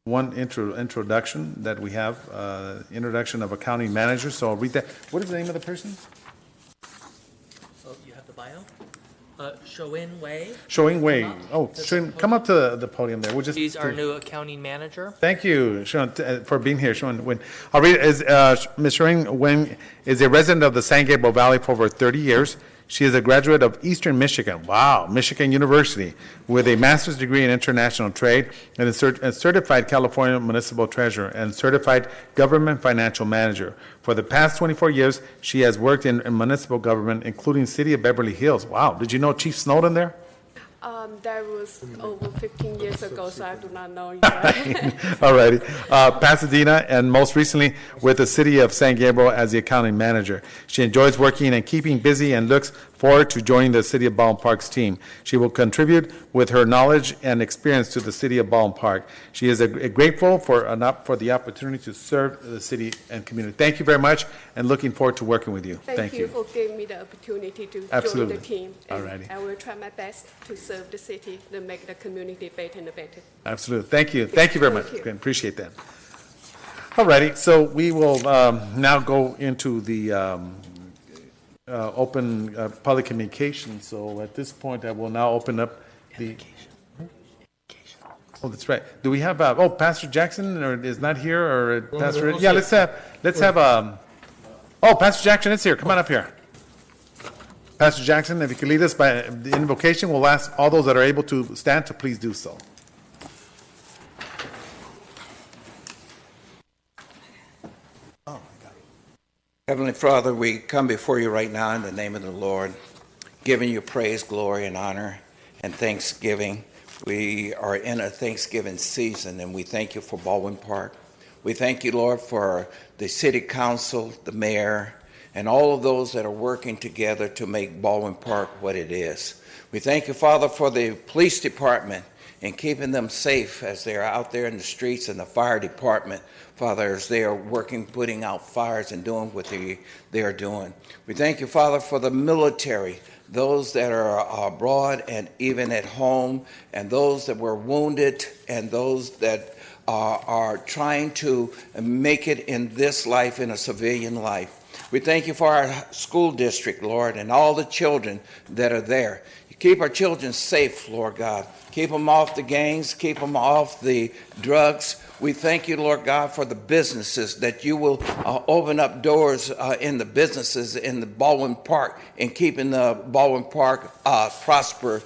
one introduction that we have, introduction of a county manager. So I'll read that. What is the name of the person? Oh, you have the bio? Shoin Wei. Shoin Wei. Oh, Shoin, come up to the podium there. We'll just. She's our new accounting manager. Thank you, Sean, for being here. Sean, I'll read it. Ms. Shoin Wen is a resident of the San Gabriel Valley for over 30 years. She is a graduate of Eastern Michigan, wow, Michigan University, with a master's degree in international trade and a certified California municipal treasurer and certified government financial manager. For the past 24 years, she has worked in municipal government, including City of Beverly Hills. Wow, did you know Chief Snowden there? That was over 15 years ago, so I do not know. All righty. Pasadena, and most recently with the City of San Gabriel as the accounting manager. She enjoys working and keeping busy and looks forward to joining the City of Baldwin Park's team. She will contribute with her knowledge and experience to the City of Baldwin Park. She is grateful for the opportunity to serve the city and community. Thank you very much, and looking forward to working with you. Thank you for giving me the opportunity to join the team. All righty. I will try my best to serve the city to make the community better and better. Absolutely. Thank you. Thank you very much. Okay, appreciate that. All righty. So we will now go into the open public communication. So at this point, I will now open up the. Oh, that's right. Do we have? Pastor Jackson is not here, or Pastor? Yeah, let's have. Oh, Pastor Jackson is here. Come on up here. Pastor Jackson, if you could lead us by the invocation, we'll ask all those that are able to stand to please do so. Oh, my God. Heavenly Father, we come before you right now in the name of the Lord, giving you praise, glory, and honor, and thanksgiving. We are in a Thanksgiving season, and we thank you for Baldwin Park. We thank you, Lord, for the city council, the mayor, and all of those that are working together to make Baldwin Park what it is. We thank you, Father, for the police department and keeping them safe as they're out there in the streets, and the fire department, Father, as they are working, putting out fires and doing what they are doing. We thank you, Father, for the military, those that are abroad and even at home, and those that were wounded, and those that are trying to make it in this life, in a civilian life. We thank you for our school district, Lord, and all the children that are there. You keep our children safe, Lord God. Keep them off the gangs, keep them off the drugs. We thank you, Lord God, for the businesses, that you will open up doors in the businesses in the Baldwin Park, and keeping the Baldwin Park prosper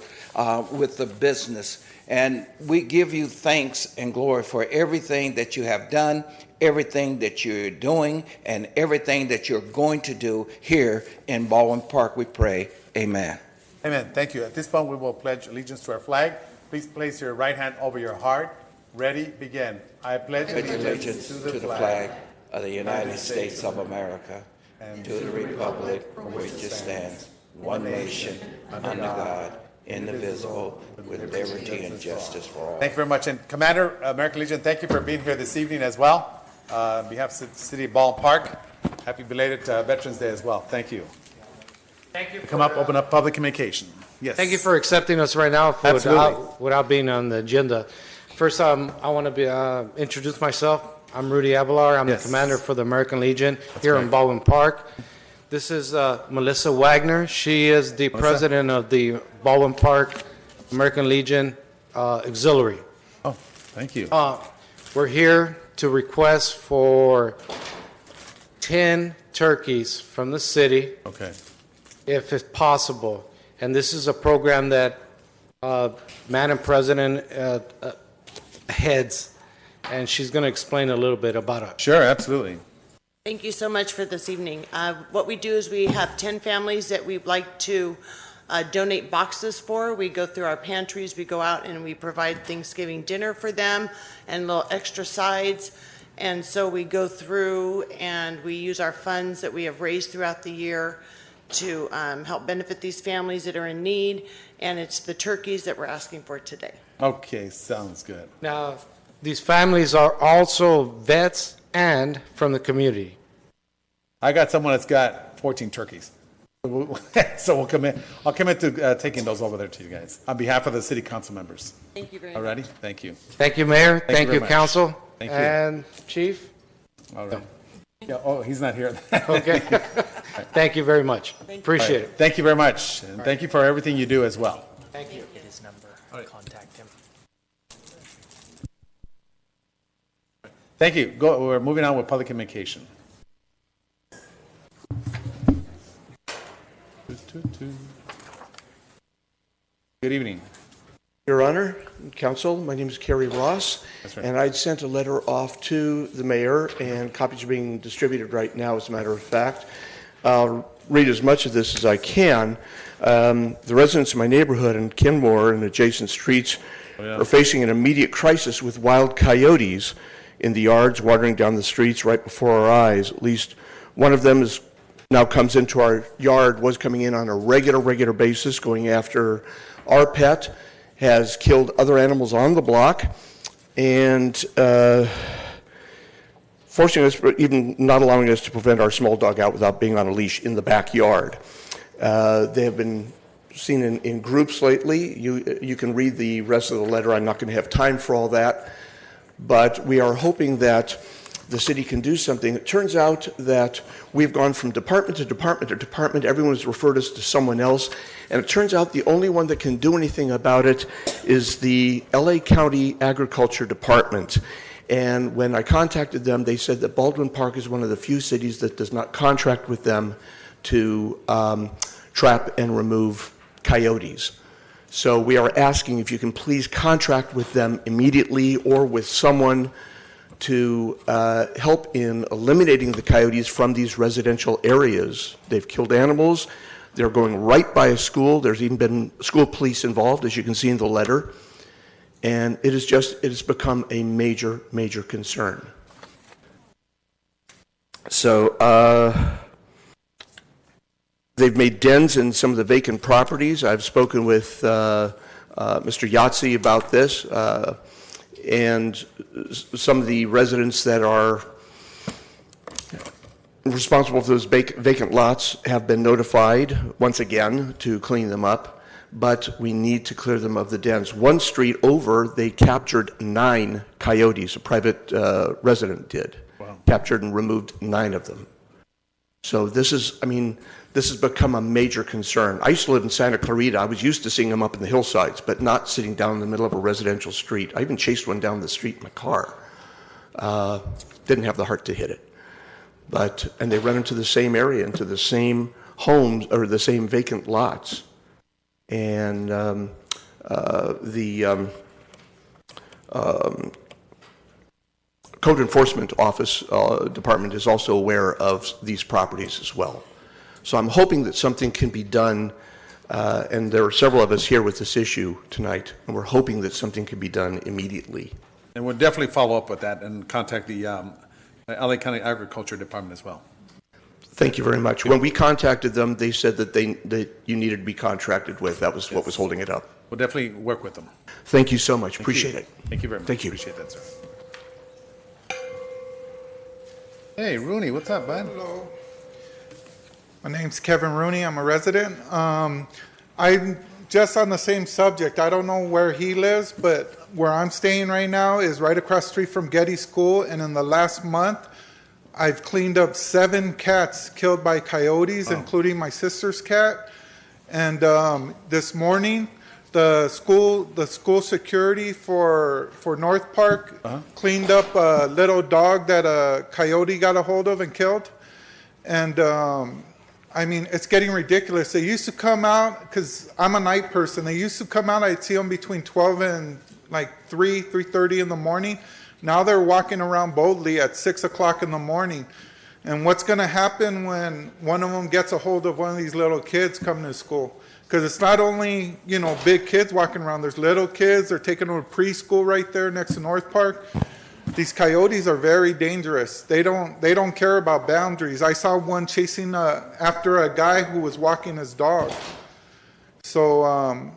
with the business. And we give you thanks and glory for everything that you have done, everything that you're doing, and everything that you're going to do here in Baldwin Park. We pray. Amen. Amen. Thank you. At this point, we will pledge allegiance to our flag. Please place your right hand over your heart. Ready, begin. I pledge allegiance to the flag of the United States of America, and to the republic for which it stands, one nation, under God, indivisible, with liberty and justice for all. Thank you very much. And Commander, American Legion, thank you for being here this evening as well. On behalf of the City of Baldwin Park, happy belated Veterans Day as well. Thank you. Thank you. Come up, open up public communication. Yes. Thank you for accepting us right now without being on the agenda. First, I want to introduce myself. I'm Rudy Avalar. I'm the commander for the American Legion here in Baldwin Park. This is Melissa Wagner. She is the president of the Baldwin Park American Legion Auxiliary. Oh, thank you. We're here to request for 10 turkeys from the city, if it's possible. And this is a program that Madam President heads, and she's going to explain a little bit about it. Sure, absolutely. Thank you so much for this evening. What we do is we have 10 families that we'd like to donate boxes for. We go through our pantries, we go out and we provide Thanksgiving dinner for them and little extra sides. And so we go through and we use our funds that we have raised throughout the year to help benefit these families that are in need. And it's the turkeys that we're asking for today. Okay, sounds good. Now, these families are also vets and from the community. I got someone that's got 14 turkeys. So I'll commit to taking those over there to you guys on behalf of the city council members. Thank you very much. Alrighty, thank you. Thank you, Mayor. you Thank very you, much. council. Thank you. And Chief. All right. Yeah, oh, he's not here. Okay. Thank you very much. Appreciate it. Thank you very much, and thank you for everything you do as well. Thank you. Get his number, contact him. Thank you. We're moving on with public communication. Good evening. Your Honor, Council, my name is Kerry Ross, That's right. and I'd sent a letter off to the mayor, and copies are being distributed right now, as a matter of fact. I'll read as much of this as I can. The residents of my neighborhood in Kenmore and adjacent streets are facing an immediate crisis with wild coyotes in the yards, wandering down the streets right before our eyes. At least one of them now comes into our yard, was coming in on a regular basis, going after our pet, has killed other animals on the block, and forcing us, even not allowing us to prevent our small dog out without being on a leash in the backyard. They have been seen in groups lately. You can read the rest of the letter. I'm not going to have time for all that, but we are hoping that the city can do something. It turns out that we've gone from department to department to department. Everyone has referred us to someone else. And it turns out the only one that can do anything about it is the LA County Agriculture Department. And when I contacted them, they said that Baldwin Park is one of the few cities that does not contract with them to trap and remove coyotes. So we are asking if you can please contract with them immediately or with someone to help in eliminating the coyotes from these residential areas. They've killed animals. They're going right by a school. There's even been school police involved, as you can see in the letter. And it has become a major concern. So they've made dens in some of the vacant properties. I've spoken with Mr. Yahtzee about this. And some of the residents that are responsible for those vacant lots have been notified once again to clean them up, but we need to clear them of the dens. One street over, they captured 9 coyotes. A private resident did. Wow. Captured and removed 9 of them. So this has become a major concern. I used to live in Santa Clarita. I was used to seeing them up in the hillsides, but not sitting down in the middle of a residential street. I even chased one down the street in a car. Didn't have the heart to hit it. And they run into the same area, into the same homes, or the same vacant lots. And the Code Enforcement Office Department is also aware of these properties as well. So I'm hoping that something can be done, and there are several of us here with this issue tonight, and we're hoping that something can be done immediately. And we'll definitely follow up with that and contact the LA County Agriculture Department as well. Thank you very much. When we contacted them, they said that that you needed to be contracted with. That was what was holding it up. We'll definitely work with them. Thank you so much. Appreciate it. Thank you very much. Thank you. Appreciate that, sir. Hey, Rooney, what's up, bud? Hello. My name's Kevin Rooney. I'm a resident. I'm just on the same subject. I don't know where he lives, but where I'm staying right now is right across the street from Getty School. And in the last month, I've cleaned up 7 cats killed by coyotes, including my sister's cat. And this morning, the school security for North Park cleaned up a little dog that a coyote got a hold of and killed. And it's getting ridiculous. They used to come out, because I'm a night person, they used to come out, I'd see them between 12 and like 3:30 in the morning. Now they're walking around boldly at 6 o'clock in the morning. And what's going to happen when one of them gets a hold of one of these little kids coming to school? Because it's not only, big kids walking around. There's little kids. They're taking them to preschool right there next to North Park. These coyotes are very dangerous. They don't care about boundaries. I saw one chasing after a guy who was walking his dog. So,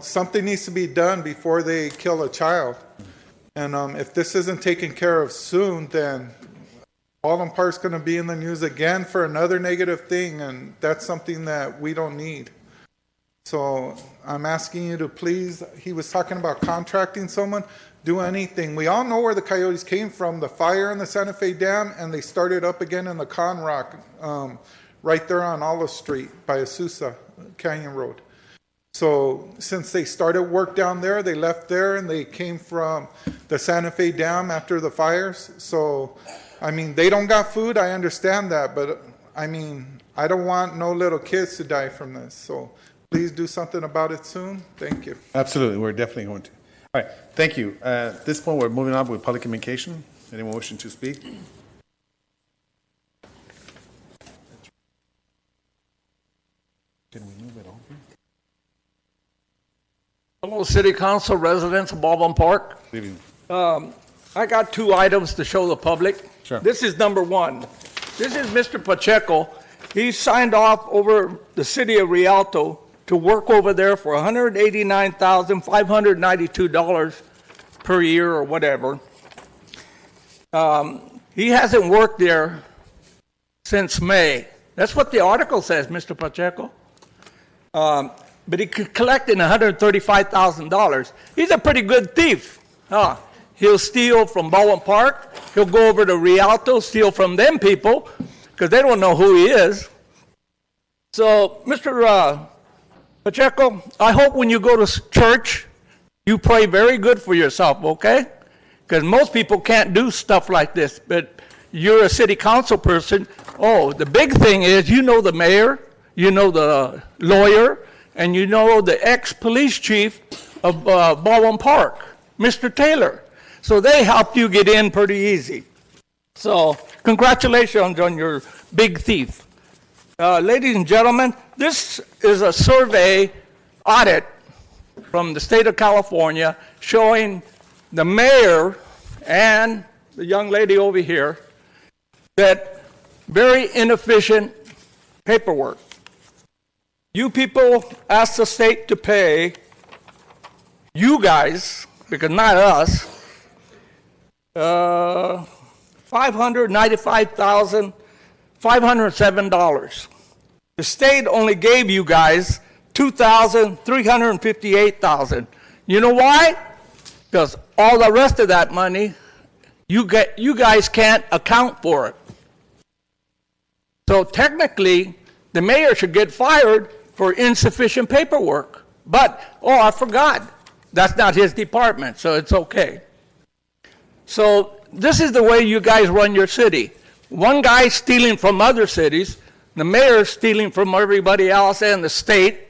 something needs to be done before they kill a child. And if this isn't taken care of soon, then Baldwin Park's going to be in the news again for another negative thing, and that's something that we don't need. So I'm asking you to please, he was talking about contracting someone, do anything. We all know where the coyotes came from, the fire in the Santa Fe Dam, and they started up again in the Con Rock, right there on Olive Street by Azusa Canyon Road. So since they started work down there, they left there and they came from the Santa Fe Dam after the fires. So, I mean, they don't got food, I understand that, but I mean, I don't want no little kids to die from this. So please do something about it soon. Thank you. Absolutely, we're definitely going to. All right, thank you. At this point, we're moving on with public communication. Anyone wishing to speak? Can we move it over? Hello, City Council residents of Baldwin Park. Good evening. I got 2 items to show the public. Sure. This is number 1. This is Mr. Pacheco. He signed off over the city of Rialto to work over there for $189,592 per year or whatever. He hasn't worked there since May. That's what the article says, Mr. Pacheco. But he collected $135,000. He's a pretty good thief. He'll steal from Baldwin Park. He'll go over to Rialto, steal from them people, because they don't know who he is. So, Mr. Pacheco, I hope when you go to church, you pray very good for yourself, okay? Because most people can't do stuff like this, but you're a city council person. Oh, the big thing is you know the mayor, you know the lawyer, and you know the ex-police chief of Baldwin Park, Mr. Taylor. So they helped you get in pretty easy. So congratulations on your big thief. Ladies and gentlemen, this is a survey audit from the state of California showing the mayor and the young lady over here that very inefficient paperwork. You people asked the state to pay you guys, because not us, $595,507. The state only gave you guys $2,358,000. You know why? Because all the rest of that money, you guys can't account for it. So technically, the mayor should get fired for insufficient paperwork. But, oh, I forgot. That's not his department, so it's okay. So this is the way you guys run your city. One guy stealing from other cities, the mayor stealing from everybody else and the state,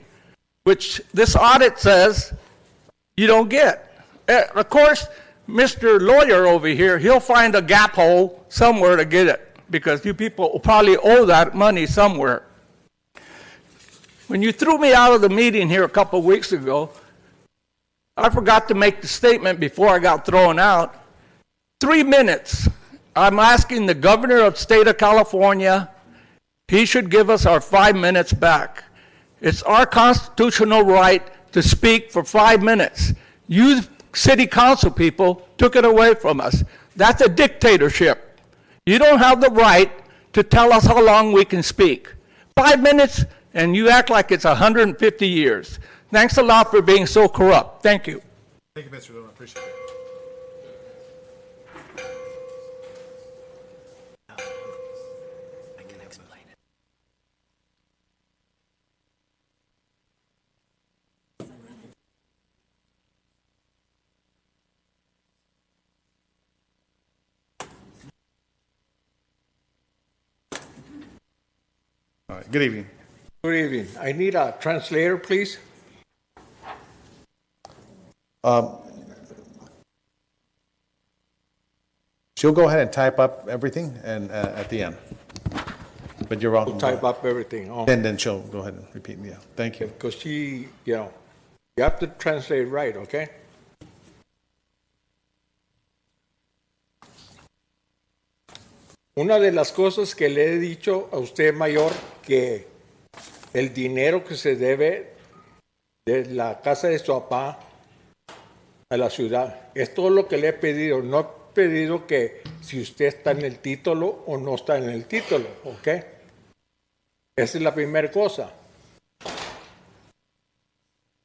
which this audit says you don't get. Of course, Mr. Lawyer over here, he'll find a gap hole somewhere to get it, because you people will probably owe that money somewhere. When you threw me out of the meeting here a couple of weeks ago, I forgot to make the statement before I got thrown out. 3 minutes. I'm asking the governor of the state of California, he should give us our 5 minutes back. It's our constitutional right to speak for 5 minutes. You city council people took it away from us. That's a dictatorship. You don't have the right to tell us how long we can speak. 5 minutes, and you act like it's 150 years. Thanks a lot for being so corrupt. Thank you. Thank you, Mr. Luna. Appreciate it. I can explain it. All right, good evening. Good evening. I need a translator, please. She'll go ahead and type up everything and at the end. But you're welcome. We'll type up everything. Oh, Then she'll go ahead and repeat. Yeah, thank you. because she, you have to translate right, okay? Una de las cosas que le he dicho a usted, mayor, que el dinero que se debe de la casa de su papá a la ciudad, es todo lo que le he pedido. No he pedido que si usted está en el título o no está en el título, ¿ok? Esa es la primera cosa.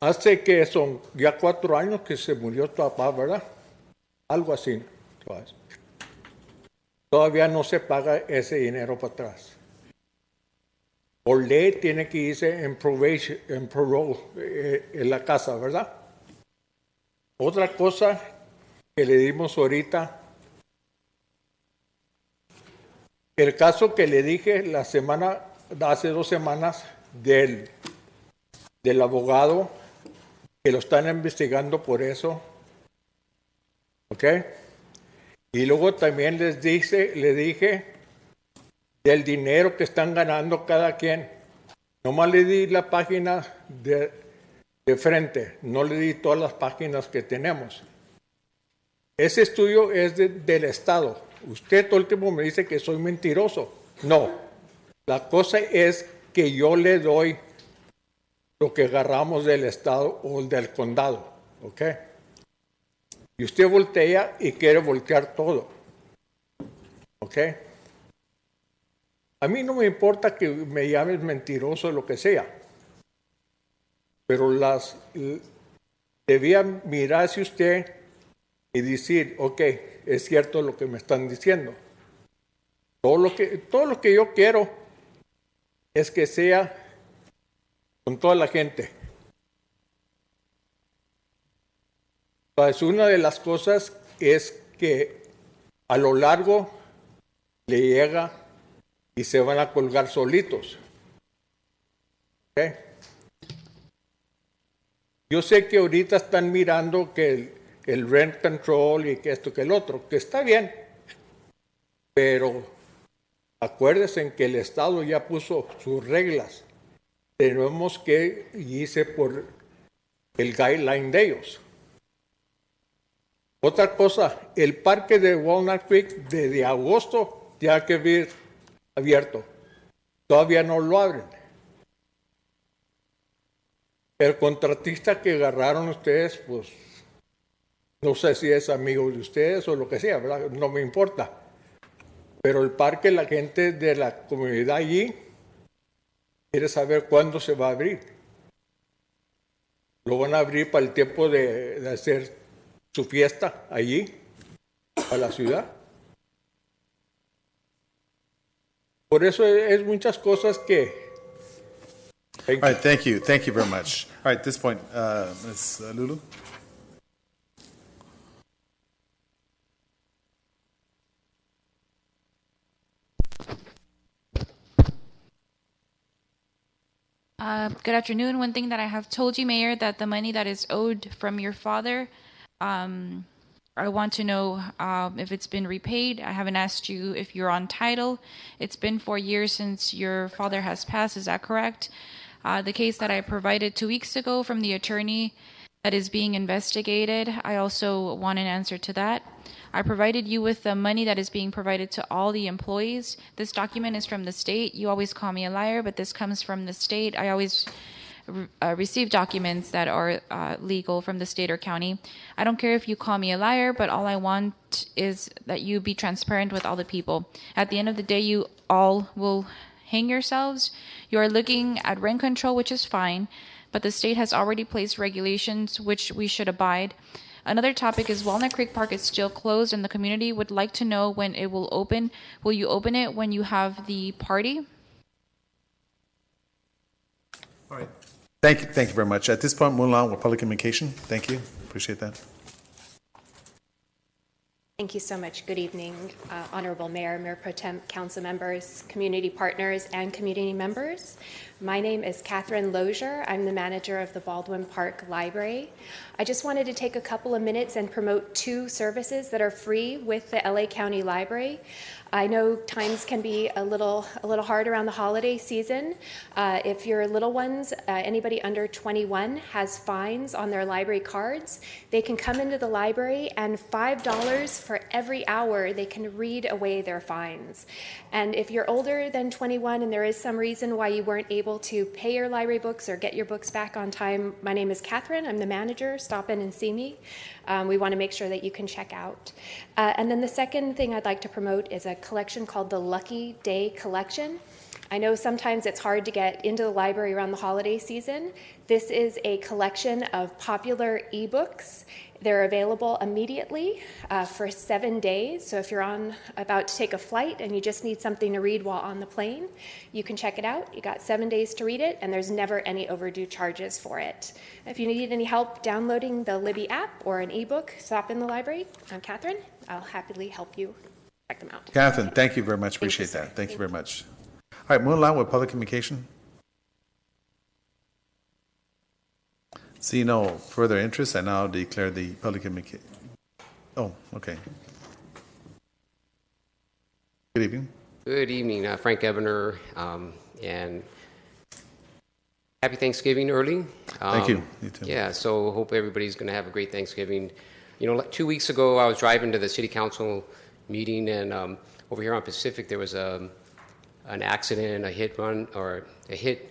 Hace que son ya 4 años que se murió tu papá, ¿verdad? Algo así. Todavía no se paga ese dinero para atrás. Por ley tiene que irse en probation, en parole, en la casa, ¿verdad? Otra cosa que le dimos ahorita, el caso que le dije hace 2 semanas del abogado que lo están investigando por eso, ¿ok? Y luego también le dije del dinero que están ganando cada quien. Nomás le di la página de frente, no le di todas las páginas que tenemos. Ese estudio es del Estado. Usted todo el tiempo me dice que soy mentiroso. No, la cosa es que yo le doy lo que agarramos del Estado o del condado, ¿ok? Y usted voltea y quiere voltear todo, ¿ok? A mí no me importa que me llames mentiroso o lo que sea, pero debía mirarse usted y decir, ok, es cierto lo que me están diciendo. Todo lo que yo quiero es que sea con toda la gente. Entonces, una de las cosas es que a lo largo le llega y se van a colgar solitos. ¿Okay? Yo sé que ahorita están mirando que el rent control y que esto, que el otro, que está bien, pero acuérdense que el Estado ya puso sus reglas. Tenemos que irse por el guideline de ellos. Otra cosa, el parque de Walnut Creek desde agosto ya que ver abierto. Todavía no lo abren. El contratista que agarraron ustedes, pues, no sé si es amigo de ustedes o lo que sea, ¿verdad? No me importa. Pero el parque, la gente de la comunidad allí quiere saber cuándo se va a abrir. Lo van a abrir para el tiempo de hacer su fiesta allí, a la ciudad. Por eso es muchas cosas que... All right, thank you. Thank you very much. All right, at this point, Ms. Lulu. Good afternoon. One thing that I have told you, Mayor, that the money that is owed from your father, I want to know if it's been repaid. I haven't asked you if you're on title. It's been 4 years since your father has passed. Is that correct? The case that I provided 2 weeks ago from the attorney that is being investigated, I also want an answer to that. I provided you with the money that is being provided to all the employees. This document is from the state. You always call me a liar, but this comes from the state. I always receive documents that are legal from the state or county. I don't care if you call me a liar, but all I want is that you be transparent with all the people. At the end of the day, you all will hang yourselves. You are looking at rent control, which is fine, but the state has already placed regulations which we should abide. Another topic is Walnut Creek Park is still closed, and the community would like to know when it will open. Will you open it when you have the party? All right. Thank you very much. At this point, moving on with public communication. Thank you. Appreciate that. Thank you so much. Good evening, Honorable Mayor, Mayor Pro Tem, council members, community partners, and community members. My name is Catherine Lozier. I'm the manager of the Baldwin Park Library. I just wanted to take a couple of minutes and promote 2 services that are free with the LA County Library. I know times can be a little hard around the holiday season. If your little ones, anybody under 21, has fines on their library cards, they can come into the library and $5 for every hour, they can read away their fines. And if you're older than 21 and there is some reason why you weren't able to pay your library books or get your books back on time, my name is Catherine. I'm the manager. Stop in and see me. We want to make sure that you can check out. And then the second thing I'd like to promote is a collection called the Lucky Day Collection. I know sometimes it's hard to get into the library around the holiday season. This is a collection of popular ebooks. They're available immediately for 7 days. So if you're about to take a flight and you just need something to read while on the plane, you can check it out. You got 7 days to read it, and there's never any overdue charges for it. If you need any help downloading the Libby app or an ebook, stop in the library. I'm Catherine. I'll happily help you check them out. Catherine, thank you very much. Appreciate that. Thank you very much. All right, moving along with public communication. See no further interest, I now declare the public communication. Oh, okay. Good evening. Good evening, Frank Ebener, and happy Thanksgiving early. Thank you. You too. Yeah, so hope everybody's going to have a great Thanksgiving. You know, 2 weeks ago, I was driving to the city council meeting, and over here on Pacific, there was an accident, a hit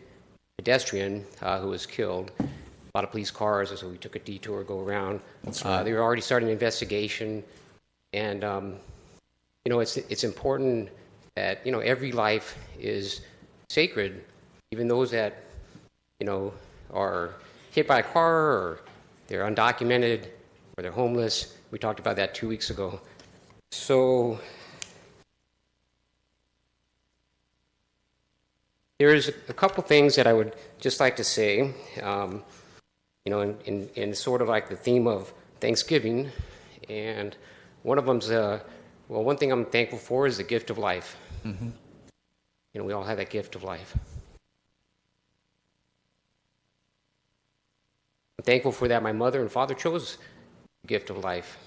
pedestrian who was killed. A lot of police cars, and so we took a detour, go around. That's right. They were already starting an investigation, and you know, it's important that, you know, every life is sacred, even those that, you know, are hit by a car or they're undocumented or they're homeless. We talked about that 2 weeks ago. So there's a couple things that I would just like to say, you know, in sort of like the theme of Thanksgiving. And one of them's, well, one thing I'm thankful for is the gift of life. Mm-hmm. You know, we all have that gift of life. I'm thankful for that my mother and father chose the gift of life.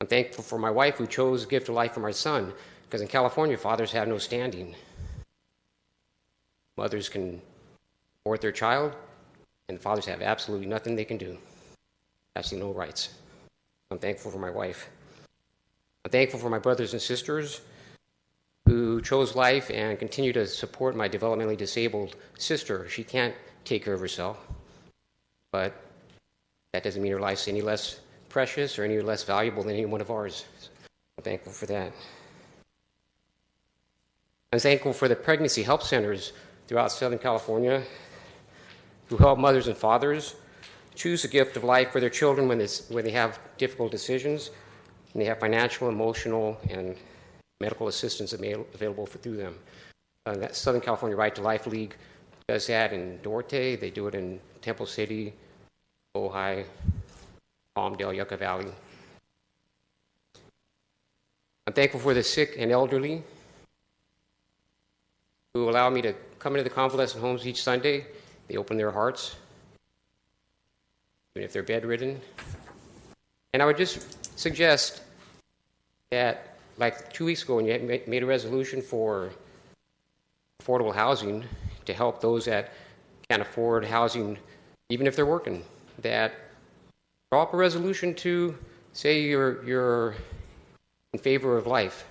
I'm thankful for my wife who chose the gift of life for my son, because in California, fathers have no standing. Mothers can abort their child, and fathers have absolutely nothing they can do. Absolutely no rights. I'm thankful for my wife. I'm thankful for my brothers and sisters who chose life and continue to support my developmentally disabled sister. She can't take care of herself, but that doesn't mean her life's any less precious or any less valuable than any one of ours. I'm thankful for that. I'm thankful for the pregnancy help centers throughout Southern California who help mothers and fathers choose the gift of life for their children when they have difficult decisions, and they have financial, emotional, and medical assistance available through them. That Southern California Right to Life League does that in Duarte. They do it in Temple City, Ojai, Palmdale, Yucca Valley. I'm thankful for the sick and elderly who allow me to come into the convalescent homes each Sunday. They open their hearts, even if they're bedridden. And I would just suggest that, like 2 weeks ago, when you made a resolution for affordable housing to help those that can't afford housing, even if they're working, that draw up a resolution to say you're in favor of life.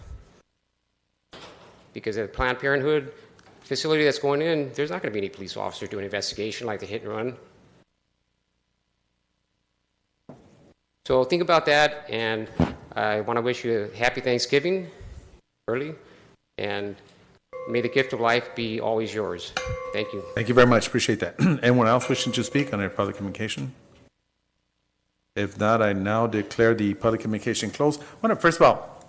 Because at Planned Parenthood facility that's going in, there's not going to be any police officer doing an investigation like the hit and run. So think about that, and I want to wish you a happy Thanksgiving early, and may the gift of life be always yours. Thank you. Thank you very much. Appreciate that. Anyone else wishing to speak on our public communication? If not, I now declare the public communication closed. I want to first of all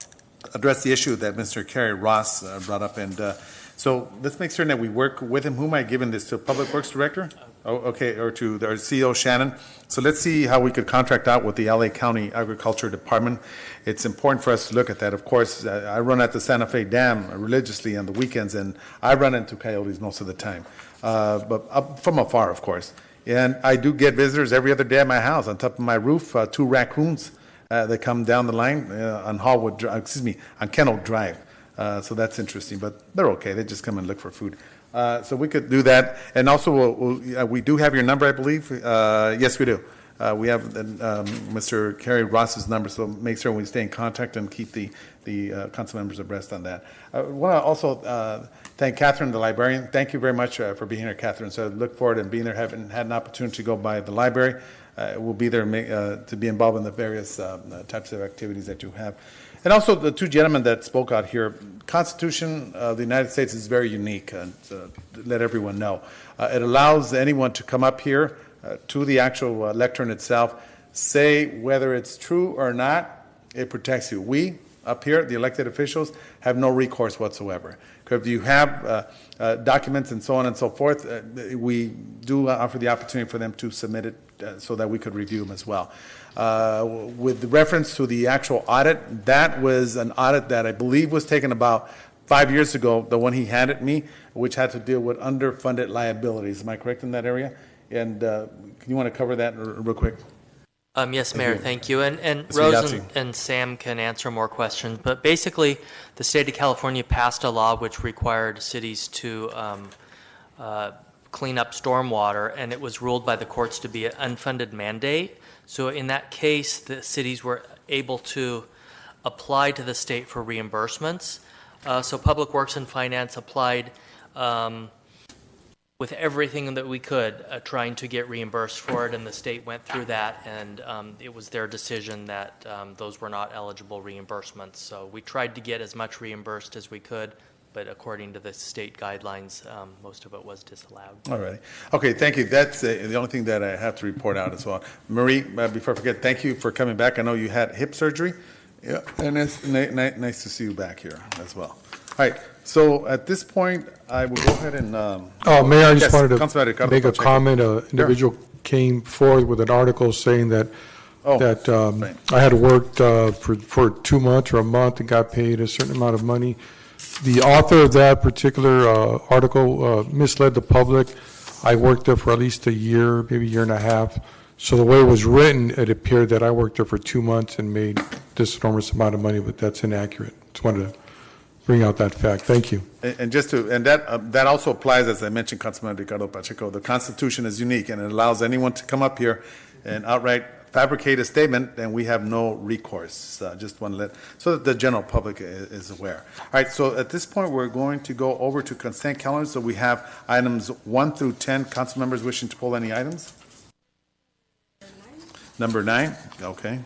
address the issue that Mr. Kerry Ross brought up, and so let's make certain that we work with him. Who am I giving this to? Public Works Director? Oh, okay, or to our CEO, Shannon. So let's see how we could contract out with the LA County Agriculture Department. It's important for us to look at that. Of course, I run at the Santa Fe Dam religiously on the weekends, and I run into coyotes most of the time, but up from afar, of course. And I do get visitors every other day at my house. On top of my roof, 2 raccoons that come down the line on on Kennel Drive. So that's interesting, but they're okay. They just come and look for food. So we could do that. And also, we do have your number, I believe. Yes, we do. We have Mr. Kerry Ross's number, so make sure we stay in contact and keep the council members abreast on that. I want to also thank Catherine, the librarian. Thank you very much for being here, Catherine. So I look forward to being there, having had an opportunity to go by the library. We'll be there to be involved in the various types of activities that you have. And also the two gentlemen that spoke out here, Constitution of the United States is very unique, to let everyone know. It allows anyone to come up here to the actual lectern itself, say whether it's true or not, it protects you. We, up here, the elected officials, have no recourse whatsoever. Because if you have documents and so on and so forth, we do offer the opportunity for them to submit it so that we could review them as well. With reference to the actual audit, that was an audit that I believe was taken about 5 years ago, the one he handed me, which had to deal with underfunded liabilities. Am I correct in that area? And can you want to cover that real quick? Yes, Mayor, thank you. And Mr. Rose Yahtzee. and Sam can answer more questions. But basically, the state of California passed a law which required cities to clean up stormwater, and it was ruled by the courts to be an unfunded mandate. So in that case, the cities were able to apply to the state for reimbursements. So Public Works and Finance applied with everything that we could, trying to get reimbursed for it, and the state went through that, and it was their decision that those were not eligible reimbursements. So we tried to get as much reimbursed as we could, but according to the state guidelines, most of it was disallowed. All right. Okay, thank you. That's the only thing that I have to report out as well. Marie, before I forget, thank you for coming back. I know you had hip surgery, yeah, and it's nice to see you back here as well. All right, so at this point, I will go ahead and... Mayor, I just yes, wanted Councilman to Ricardo make a Pacheco. comment. An individual came forward with an article saying that right. I had worked for 2 months or a month and got paid a certain amount of money. The author of that particular article misled the public. I worked there for at least a year, maybe a year and a half. So the way it was written, it appeared that I worked there for 2 months and made this enormous amount of money, but that's inaccurate. Just wanted to bring out that fact. Thank you. And just to, and that also applies, as I mentioned, Councilman Ricardo Pacheco. The Constitution is unique, and it allows anyone to come up here and outright fabricate a statement, and we have no recourse. Just want to let, so that the general public is aware. All right, so at this point, we're going to go over to consent calendar. So we have items 1 through 10. Council members wishing to pull any items? Number 9, okay.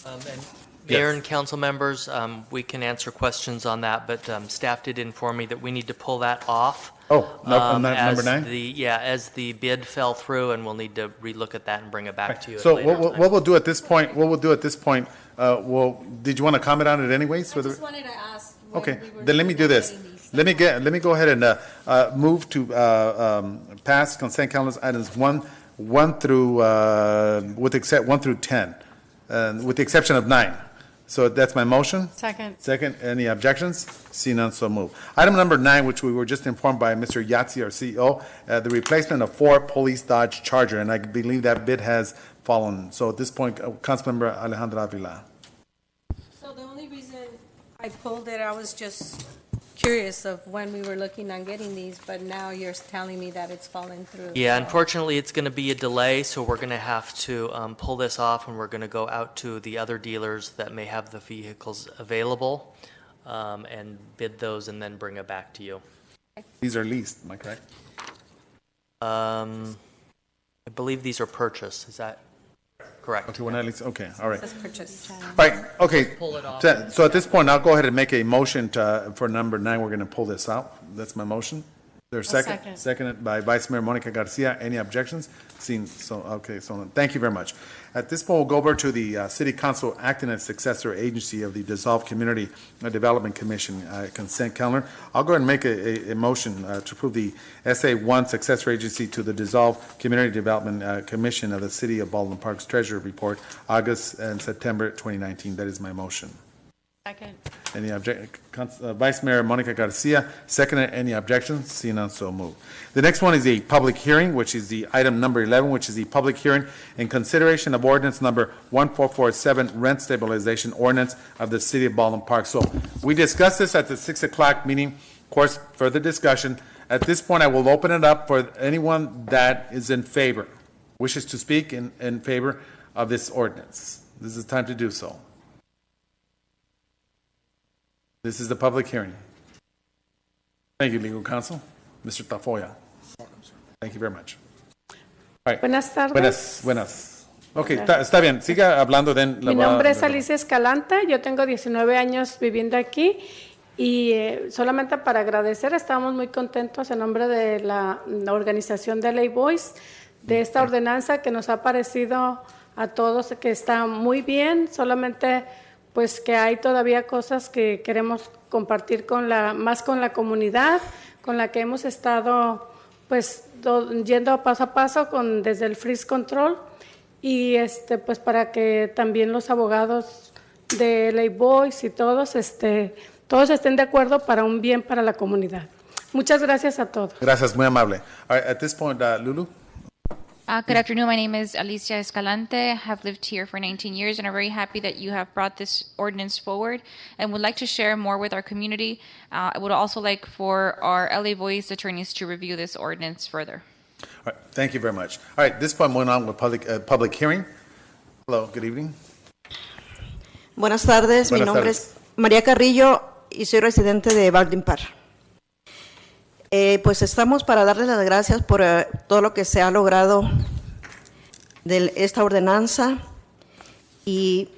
And Mayor and council members, we can answer questions on that, but staff did inform me that we need to pull that off. Oh, number as 9? As the bid fell through, and we'll need to relook at that and bring it back to you. So at a later time. what we'll do at this point, did you want to comment on it anyways? I just wanted to ask. Okay, then let me do this. Let me go ahead and move to pass consent calendar items 1 through 1 through 10, with the exception of 9. So that's my motion. Second. Second, any objections? See none, so move. Item number 9, which we were just informed by Mr. Yahtzee, our CEO, the replacement of 4 police Dodge Charger, and I believe that bid has fallen. So at this point, Councilmember Alejandra Avila. So the only reason I pulled it, I was just curious of when we were looking on getting these, but now you're telling me that it's fallen through. Yeah, so. unfortunately, it's going to be a delay, so we're going to have to pull this off, and we're going to go out to the other dealers that may have the vehicles available and bid those and then bring it back to you. These are leased, am I correct? I believe these are purchased. Is that correct? Okay, we're not leased. Okay, all right. Says purchase. Right, okay. Pull it off. So at this point, I'll go ahead and make a motion for number 9. We're going to pull this out. That's my motion. There's a second? Second. Seconded by Vice Mayor Monica Garcia. Any objections? Seen, so, okay, so thank you very much. At this point, we'll go over to the City Council acting as successor agency of the dissolved Community Development Commission consent calendar. I'll go ahead and make a motion to approve the SA1 successor agency to the dissolved Community Development Commission of the City of Baldwin Park's Treasurer Report, August and September 2019. That is my motion. Second. Any Vice Mayor Monica Garcia, seconded. Any objections? Seeing none, so moved. The next one is a public hearing, which is the item number 11, which is the public hearing in consideration of ordinance number 1447, rent stabilization ordinance of the City of Baldwin Park. So we discussed this at the 6 o'clock meeting. Of course, further discussion. At this point, I will open it up for anyone that is in favor. wishes to speak in favor of this ordinance? This is time to do so. This is the public hearing. Thank you, legal counsel. Mr. Tafoya. Thank you very much. All right. Buenas tardes. Buenas. Ok, está bien. Siga hablando. Mi nombre es Alicia Escalante. Yo tengo 19 años viviendo aquí y solamente para agradecer, estamos muy contentos en nombre de la organización de Ley Boys de esta ordenanza que nos ha parecido a todos que está muy bien. Solamente pues que hay todavía cosas que queremos compartir más con la comunidad, con la que hemos estado pues yendo paso a paso desde el freeze control y pues para que también los abogados de Ley Boys y todos estén de acuerdo para un bien para la comunidad. Muchas gracias a todos. Gracias, muy amable. All right, at this point, Lulu. Good afternoon. My name is Alicia Escalante. I have lived here for 19 years, and I'm very happy that you have brought this ordinance forward and would like to share more with our community. I would also like for our LA Boys attorneys to review this ordinance further. All right, thank you very much. All right, this point went on with public hearing. Hello, good evening. Buenas tardes, mi nombre es María Carrillo y soy residente de Baldwin Park. Pues estamos para darles las gracias por todo lo que se ha logrado de esta ordenanza y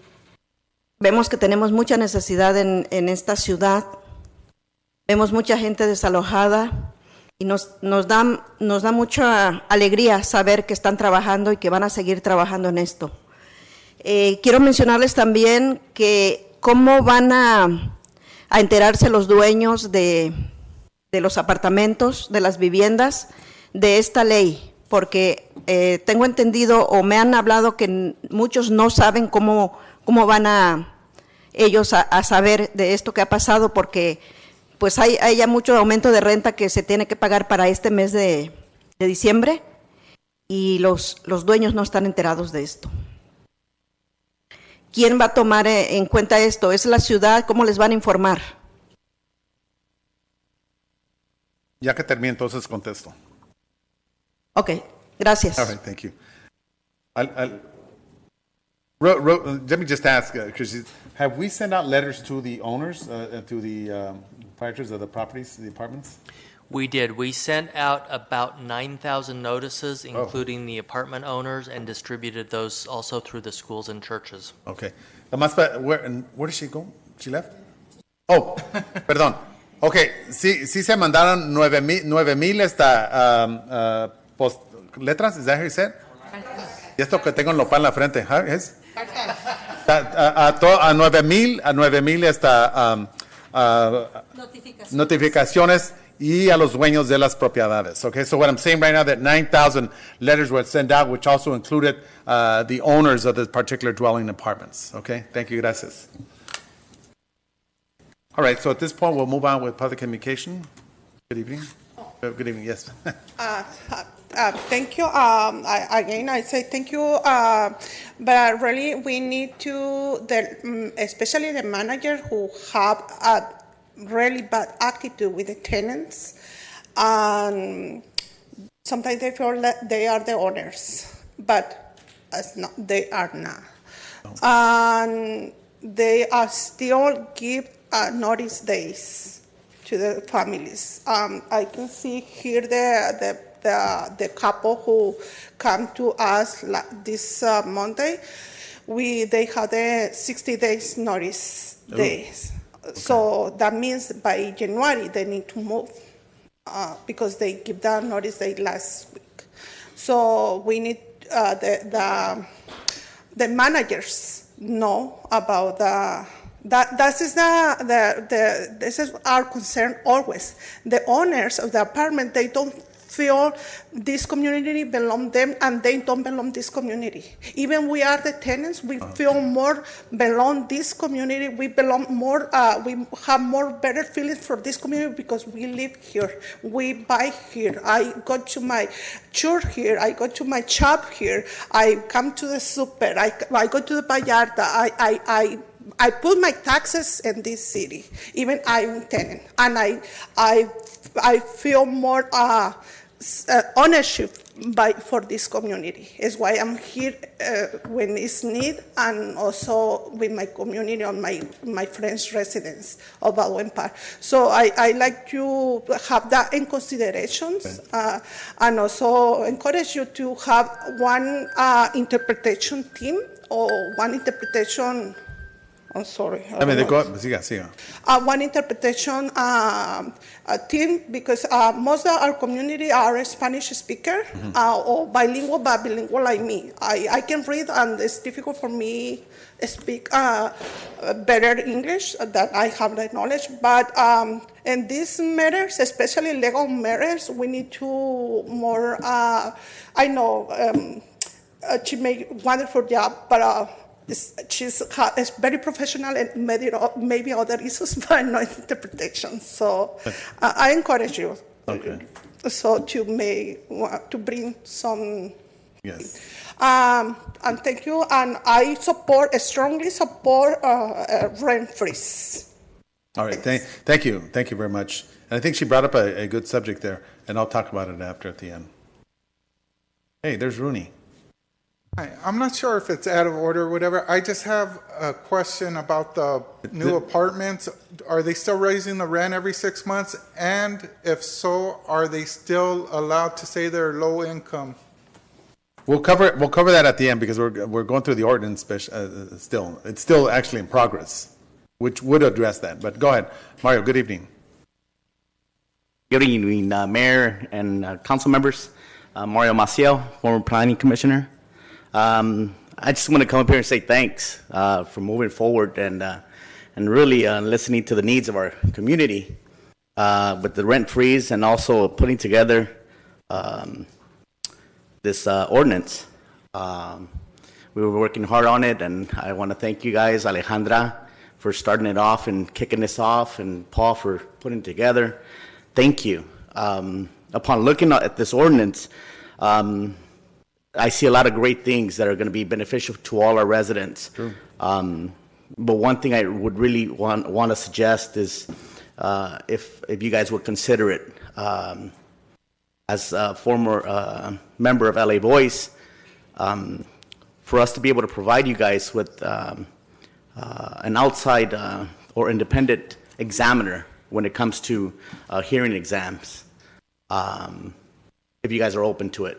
vemos que tenemos mucha necesidad en esta ciudad, vemos mucha gente desalojada y nos da mucha alegría saber que están trabajando y que van a seguir trabajando en esto. Quiero mencionarles también que cómo van a enterarse los dueños de los apartamentos, de las viviendas, de esta ley, porque tengo entendido o me han hablado que muchos no saben cómo van ellos a saber de esto que ha pasado, porque pues hay ya mucho aumento de renta que se tiene que pagar para este mes de diciembre y los dueños no están enterados de esto. ¿Quién va a tomar en cuenta esto? ¿Es la ciudad? ¿Cómo les van a informar? Ya que termine, entonces contesto. Ok, gracias. All right, thank you. Let me just ask, because have we sent out letters to the owners, to the proprietors of the properties, the apartments? We did. We sent out about 9,000 notices, including the apartment owners, and distributed those also through the schools and churches. Okay. Where did she go? She left? Oh, perdón. Ok, sí se mandaron 9,000 letras, is that how you said? Y esto que tengo en nopal en la frente, ¿huh? ¿Es? A 9,000 notificaciones y a los dueños de las propiedades. Okay, so what I'm saying right now that 9,000 letters were sent out, which also included the owners of the particular dwelling apartments. Okay, thank you, gracias. All right, so at this point, we'll move on with public communication. Good evening. Good evening, yes. Thank you. Again, I say thank you, but really we need to, especially the manager who have a really bad attitude with the tenants. Sometimes they feel that they are the owners, but they are not. And they are still give notice days to the families. I can see here the couple who come to us this Monday. They have the 60 days notice days. Okay. So that means by January they need to move because they give that notice day last week. So we need the managers know about this is our concern always. The owners of the apartment, they don't feel this community belong them and they don't belong this community. Even we are the tenants, we feel more belong this community. We belong more, we have more better feelings for this community because we live here. We buy here. I go to my church here. I go to my shop here. I come to the super. I go to the Vallarta. I put my taxes in this city. Even I'm a tenant, and I feel more ownership for this community. It's why I'm here when it's need, and also with my community on my friends' residence of Baldwin Park. So I like to have that in considerations, and also encourage you to have one interpretation team or one interpretation. I'm sorry. Siga. One interpretation team, because most of our community are Spanish speaker or bilingual, but bilingual like me. I can read, and it's difficult for me to speak better English than I have the knowledge. But in these matters, especially legal matters, we need to more. I know she made a wonderful job, but. She's very professional, and maybe other issues, but no interpretation. So I encourage you to bring some. Yes. And thank you. And I strongly support rent freeze. All right. Thank you. Thank you very much. And I think she brought up a good subject there, and I'll talk about it after at the end. Hey, there's Rooney. Hi, I'm not sure if it's out of order or whatever. I just have a question about the new apartments. Are they still raising the rent every 6 months? And if so, are they still allowed to say they're low income? We'll cover that at the end, because we're going through the ordinance still. It's still actually in progress, which would address that. But go ahead, Mario. Good evening. Good evening, Mayor and council members. Mario Maciel, former planning commissioner. I just want to come up here and say thanks for moving forward and really listening to the needs of our community with the rent freeze, and also putting together this ordinance. We were working hard on it, and I want to thank you guys, Alejandra, for starting it off and kicking this off, and Paul for putting it together. Thank you. Upon looking at this ordinance, I see a lot of great things that are going to be beneficial to all our residents. True. But one thing I would really want to suggest is if you guys would consider it, as a former member of LA Voice, for us to be able to provide you guys with an outside or independent examiner when it comes to hearing exams, if you guys are open to it.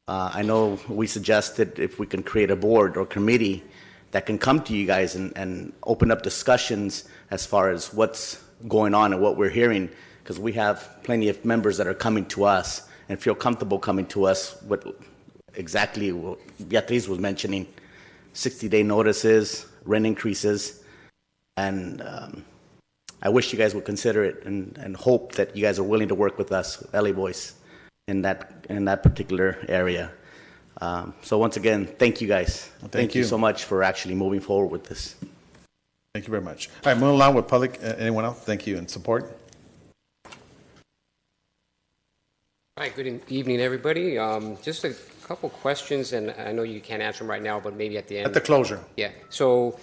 I know we suggested if we can create a board or committee that can come to you guys and open up discussions as far as what's going on and what we're hearing, because we have plenty of members that are coming to us and feel comfortable coming to us with exactly what Beatriz was mentioning, 60-day notices, rent increases, and I wish you guys would consider it and hope that you guys are willing to work with us, LA Voice, in that particular area. So once again, thank you guys. Well, thank you so much for actually moving forward with this. Thank you very much. All right, moving along with public. Anyone else? Thank you, and support. Hi, good evening, everybody. Just a couple questions, and I know you can't answer them right now, but maybe at the end. At the closure. Yeah. So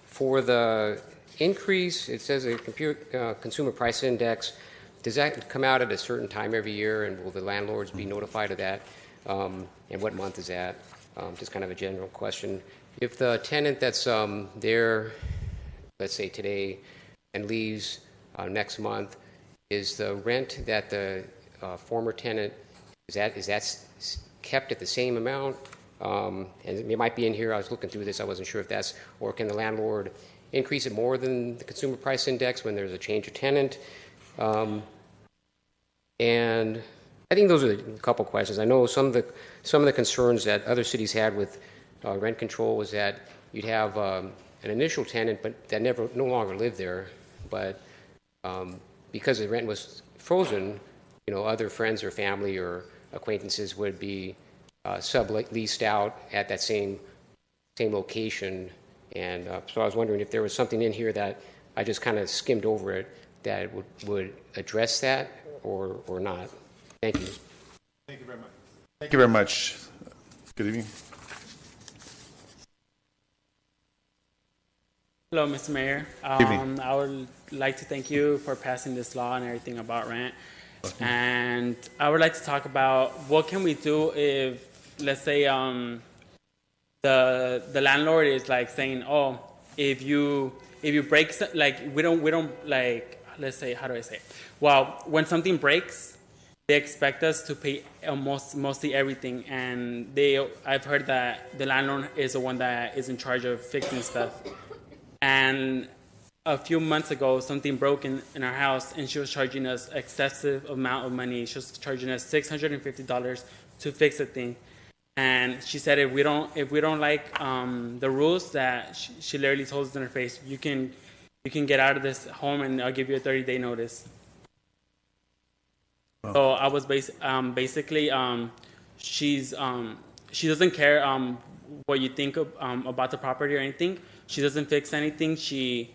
for the increase, it says a consumer price index. Does that come out at a certain time every year, and will the landlords be notified of that? And what month is that? Just kind of a general question. If the tenant that's there, let's say today, and leaves next month, is the rent that the former tenant, is that kept at the same amount? And it might be in here. I was looking through this. I wasn't sure if that's, or can the landlord increase it more than the consumer price index when there's a change of tenant? And I think those are a couple questions. I know some of the concerns that other cities had with rent control was that you'd have an initial tenant, but that no longer lived there. But because the rent was frozen, other friends or family or acquaintances would be subleased out at that same location. And so I was wondering if there was something in here that I just kind of skimmed over it that would address that or not. Thank you. Thank you very much. Thank you very much. Good evening. Hello, Mr. Mayor. I would like to thank you for passing this law and everything about rent. And I would like to talk about what can we do if, let's say, the landlord is like saying, oh, if you break, like we don't like, let's say, how do I say it? Well, when something breaks, they expect us to pay mostly everything, and I've heard that the landlord is the one that is in charge of fixing stuff. And a few months ago, something broke in our house, and she was charging us excessive amount of money. She was charging us $650 to fix the thing. And she said, if we don't like the rules, that she literally told us in her face, you can get out of this home, and I'll give you a 30-day notice. Oh. So I was basically, she doesn't care what you think about the property or anything. She doesn't fix anything. She,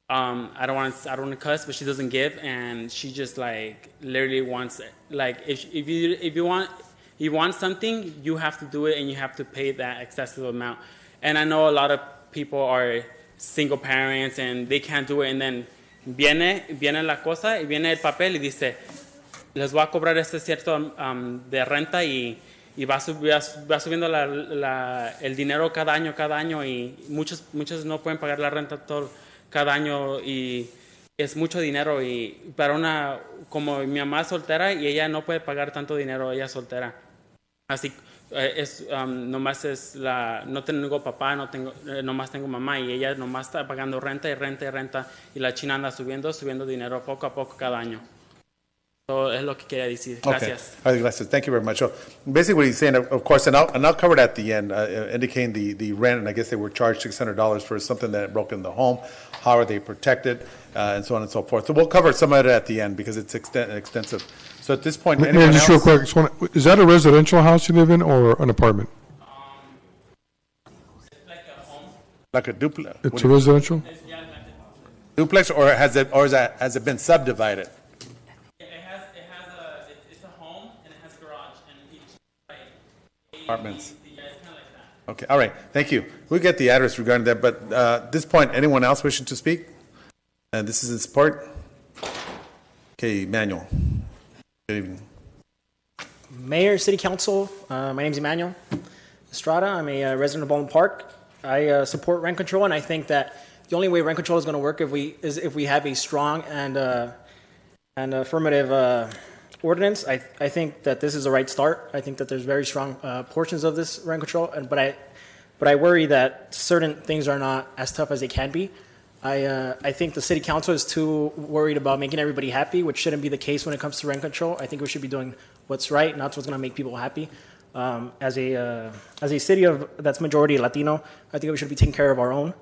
I don't want to cuss, but she doesn't give, and she just like literally wants it. Like if you want something, you have to do it, and you have to pay that excessive amount. And I know a lot of people are single parents and they can't do it, and then viene la cosa y viene el papel y dice, les voy a cobrar este cierto de renta y va subiendo el dinero cada año y muchos no pueden pagar la renta cada año y es mucho dinero y para como mi mamá es soltera y ella no puede pagar tanto dinero, ella es soltera. Así nomás no tengo papá, nomás tengo mamá y ella nomás está pagando renta y la china anda subiendo dinero poco a poco cada año. So es lo que quería decir. Gracias. Okay. All right, gracias. Thank you very much. So basically what he's saying, of course, and I'll cover it at the end, indicating the rent, and I guess they were charged $600 for something that broke in the home. How are they protected, and so on and so forth. So we'll cover some of it at the end because it's extensive. So at this point, Mayor, anyone just else? real quick, is that a residential house you live in or an apartment? Like a duplex? It's a residential? Duplex, or has it been subdivided? Apartments. Okay, all right, thank you. We'll get the address regarding that, but at this point, anyone else wishing to speak? And this is in support? Okay, Manuel. Good evening. Mayor, City Council, my name is Emmanuel Estrada. I'm a resident of Baldwin Park. I support rent control, and I think that the only way rent control is going to work is if we have a strong and affirmative ordinance. I think that this is the right start. I think that there's very strong portions of this rent control, but I worry that certain things are not as tough as they can be. I think the City Council is too worried about making everybody happy, which shouldn't be the case when it comes to rent control. I think we should be doing what's right, not what's going to make people happy. As a city that's majority Latino, I think we should be taking care of our own.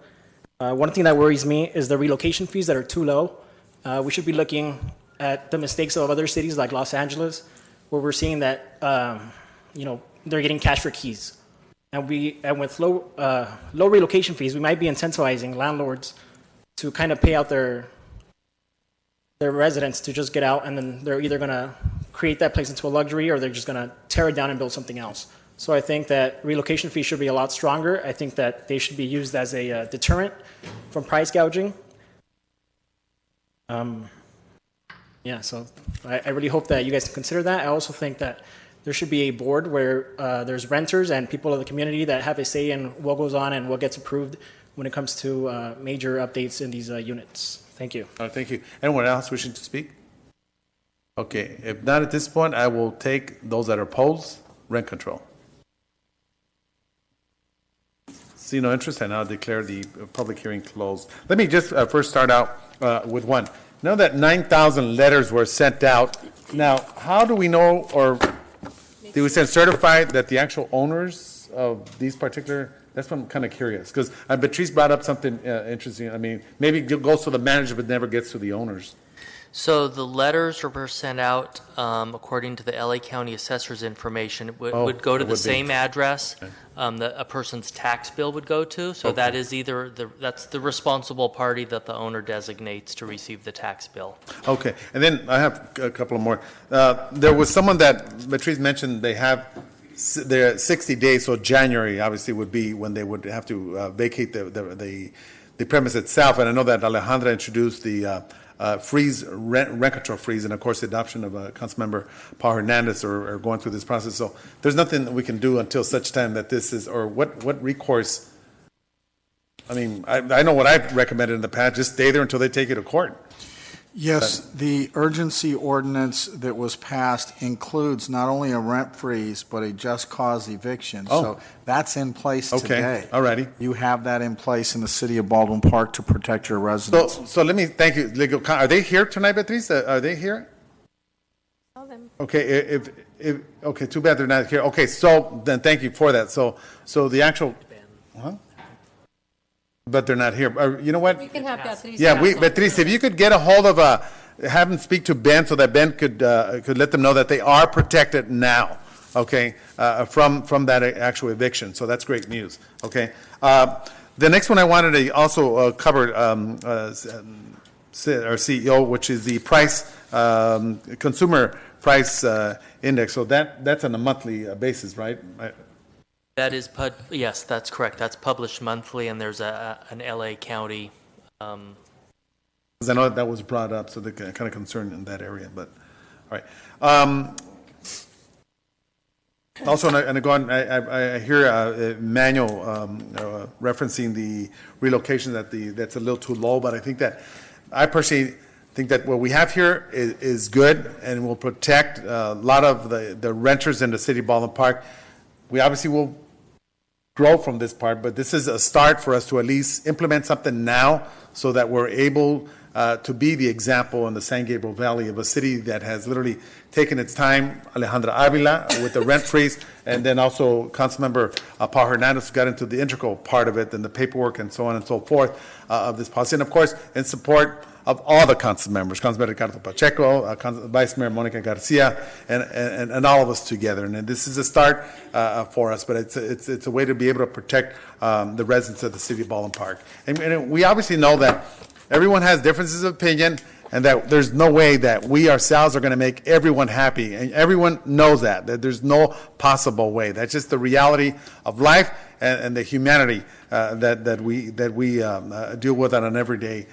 One thing that worries me is the relocation fees that are too low. We should be looking at the mistakes of other cities like Los Angeles, where we're seeing that they're getting cash for keys, and with low relocation fees, we might be incentivizing landlords to kind of pay out their residents to just get out, and then they're either going to create that place into a luxury or they're just going to tear it down and build something else. So I think that relocation fees should be a lot stronger. I think that they should be used as a deterrent from price gouging. So I really hope that you guys can consider that. I also think that there should be a board where there's renters and people of the community that have a say in what goes on and what gets approved when it comes to major updates in these units. Thank you. Thank you. Anyone else wishing to speak? Okay, if not at this point, I will take those that are opposed. Rent control. See no interest, I now declare the public hearing closed. Let me just first start out with one. Know that 9,000 letters were sent out. Now, how do we know, or do we send certified that the actual owners of these particular? That's what I'm kind of curious, because Beatrice brought up something interesting. I mean, maybe it goes to the manager but never gets to the owners. So the letters were sent out according to the LA County Assessor's information. It would go to the same address that a person's tax bill would go to. So that is that's the responsible party that the owner designates to receive the tax bill. Okay, and then I have a couple of more. There was someone that Beatrice mentioned they have their 60 days, so January obviously would be when they would have to vacate the premise itself. And I know that Alejandra introduced the freeze, rent control freeze, and of course, the adoption of Councilmember Paul Hernandez are going through this process. So there's nothing that we can do until such time that this is, or what recourse. I mean, I know what I've recommended in the past, just stay there until they take you to court. Yes, the urgency ordinance that was passed includes not only a rent freeze, but a just cause eviction. Oh. So that's in place Okay, today. all righty. You have that in place in the city of Baldwin Park to protect your residents. So let me thank you. Legal, are they here tonight, Beatriz? Are they here? Okay, if okay, too bad they're not here. Okay, so then thank you for that. So the actual, huh? But they're not here. You know what? We can have Beatriz. Yeah, Beatriz, if you could get a hold of have them speak to Ben so that Ben could let them know that they are protected now. Okay, from that actual eviction. So that's great news. Okay, the next one I wanted to also cover our CEO, which is the price consumer price index. So that's on a monthly basis, right? That is, yes, that's correct. That's published monthly, and there's an LA County. Because I know that was brought up, so they're kind of concerned in that area. But all right. Also, and go on, I hear Manuel referencing the relocation that's a little too low, but I think that I personally think that what we have here is good and will protect a lot of the renters in the city of Baldwin Park. We obviously will grow from this part, but this is a start for us to at least implement something now so that we're able to be the example in the San Gabriel Valley of a city that has literally taken its time. Alejandra Avila with the rent freeze, and then also Councilmember Paul Hernandez got into the integral part of it and the paperwork and so on and so forth of this policy. And of course, in support of all the council members, Councilmember Ricardo Pacheco, Vice Mayor Monica Garcia, and all of us together. And this is a start for us, but it's a way to be able to protect the residents of the city of Baldwin Park. And we obviously know that everyone has differences of opinion, and that there's no way that we ourselves are going to make everyone happy. And everyone knows that there's no possible way. That's just the reality of life and the humanity that we deal with on an everyday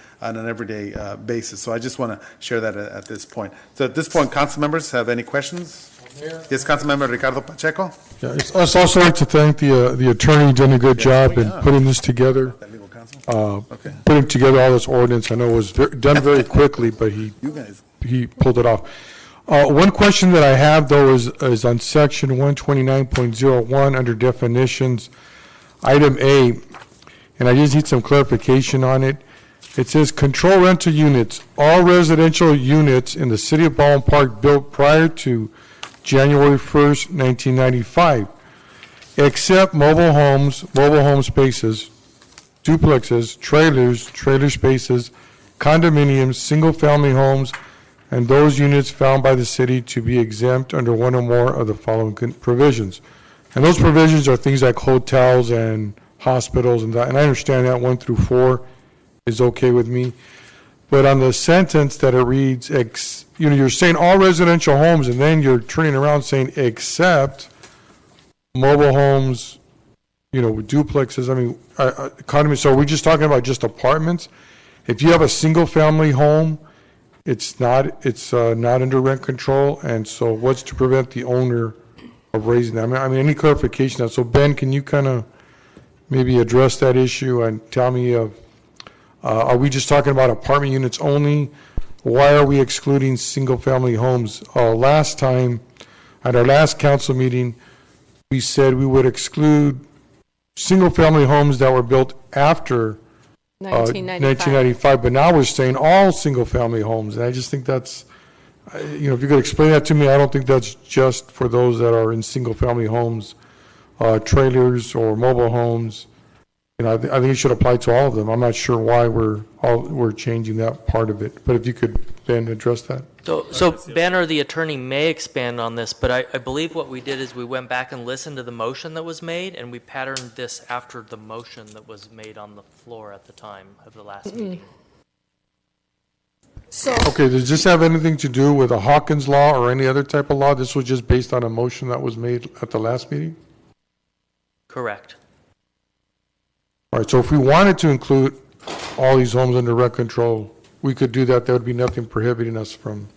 basis. So I just want to share that at this point. So at this point, council members have any questions? Yes, Councilmember Ricardo Pacheco. Yeah, I'd also like to thank the attorney, done a good job in putting this together. Putting together all this ordinance. I know it was done very quickly, but he pulled it off. One question that I have, though, is on section 129.01 under definitions, item A, and I just need some clarification on it. It says control rental units, all residential units in the city of Baldwin Park built prior to January 1st, 1995, except mobile home spaces, duplexes, trailers, trailer spaces, condominiums, single-family homes, and those units found by the city to be exempt under one or more of the following provisions. And those provisions are things like hotels and hospitals and that. And I understand that 1 through 4 is okay with me. But on the sentence that it reads, you're saying all residential homes, and then you're turning around saying except mobile homes, with duplexes, condominiums. So are we just talking about just apartments? If you have a single-family home, it's not under rent control. And so what's to prevent the owner of raising that? Any clarification on that? So Ben, can you kind of maybe address that issue and tell me are we just talking about apartment units only? Why are we excluding single-family homes? Last time, at our last council meeting, we said we would exclude single-family homes that were built after 1995, but now we're saying all single-family homes, and I just think that's, if you could explain that to me, I don't think that's just for those that are in single-family homes, trailers or mobile homes. I think it should apply to all of them. I'm not sure why we're changing that part of it, but if you could, Ben, address that. So Ben or the attorney may expand on this, but I believe what we did is we went back and listened to the motion that was made, and we patterned this after the motion that was made on the floor at the time of the last meeting. Okay, does this have anything to do with a Hawkins law or any other type of law? This was just based on a motion that was made at the last meeting? Correct. All right, so if we wanted to include all these homes under rent control, we could do that. There would be nothing prohibiting us from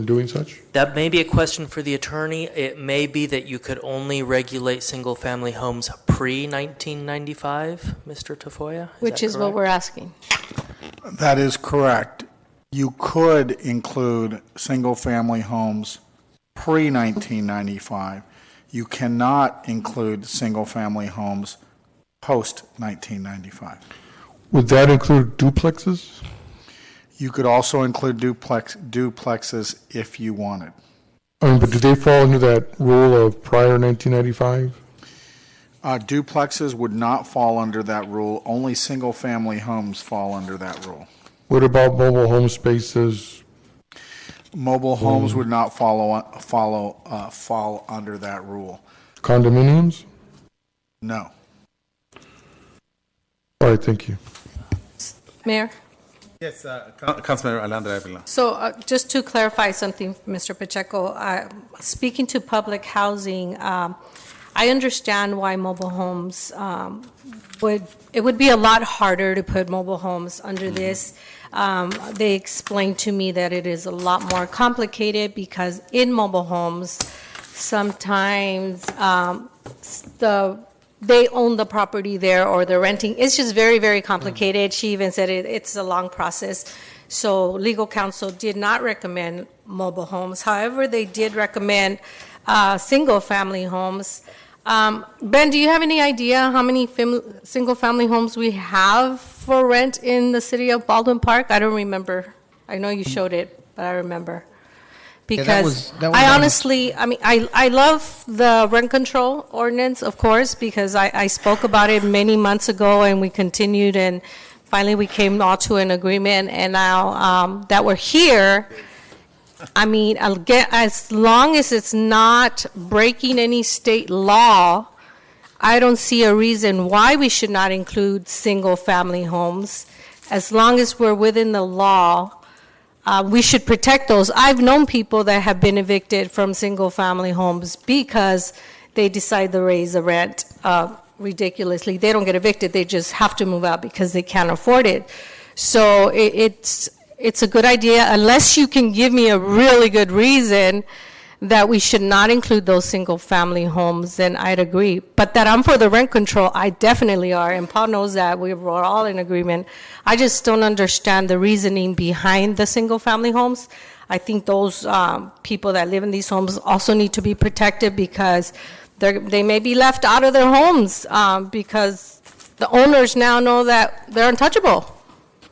doing such? That may be a question for the attorney. It may be that you could only regulate single-family homes pre-1995, Mr. Tafoya? Which is what we're asking. That is correct. You could include single-family homes pre-1995. You cannot include single-family homes post-1995. Would that include duplexes? You could also include duplexes if you wanted. But do they fall under that rule of prior 1995? Duplexes would not fall under that rule. Only single-family homes fall under that rule. What about mobile home spaces? Mobile homes would not fall under that rule. Condominiums? No. All right, thank you. Mayor? Yes, Councilmember Alejandra Avila. So just to clarify something, Mr. Pacheco, speaking to public housing, I understand why mobile homes it would be a lot harder to put mobile homes under this. They explained to me that it is a lot more complicated because in mobile homes, sometimes they own the property there or they're renting. It's just very, very complicated. She even said it's a long process. So legal counsel did not recommend mobile homes. However, they did recommend single-family homes. Ben, do you have any idea how many single-family homes we have for rent in the city of Baldwin Park? I don't remember. I know you showed it, but I remember. Because that was I honestly, I mean, I love the rent control ordinance, of course, because I spoke about it many months ago and we continued and finally we came all to an agreement. And now that we're here, I mean, as long as it's not breaking any state law, I don't see a reason why we should not include single-family homes. As long as we're within the law, we should protect those. I've known people that have been evicted from single-family homes because they decide to raise the rent ridiculously. They don't get evicted. They just have to move out because they can't afford it. So it's a good idea, unless you can give me a really good reason that we should not include those single-family homes, then I'd agree. But that I'm for the rent control, I definitely are, and Paul knows that. We're all in agreement. I just don't understand the reasoning behind the single-family homes. I think those people that live in these homes also need to be protected because they may be left out of their homes because the owners now know that they're untouchable.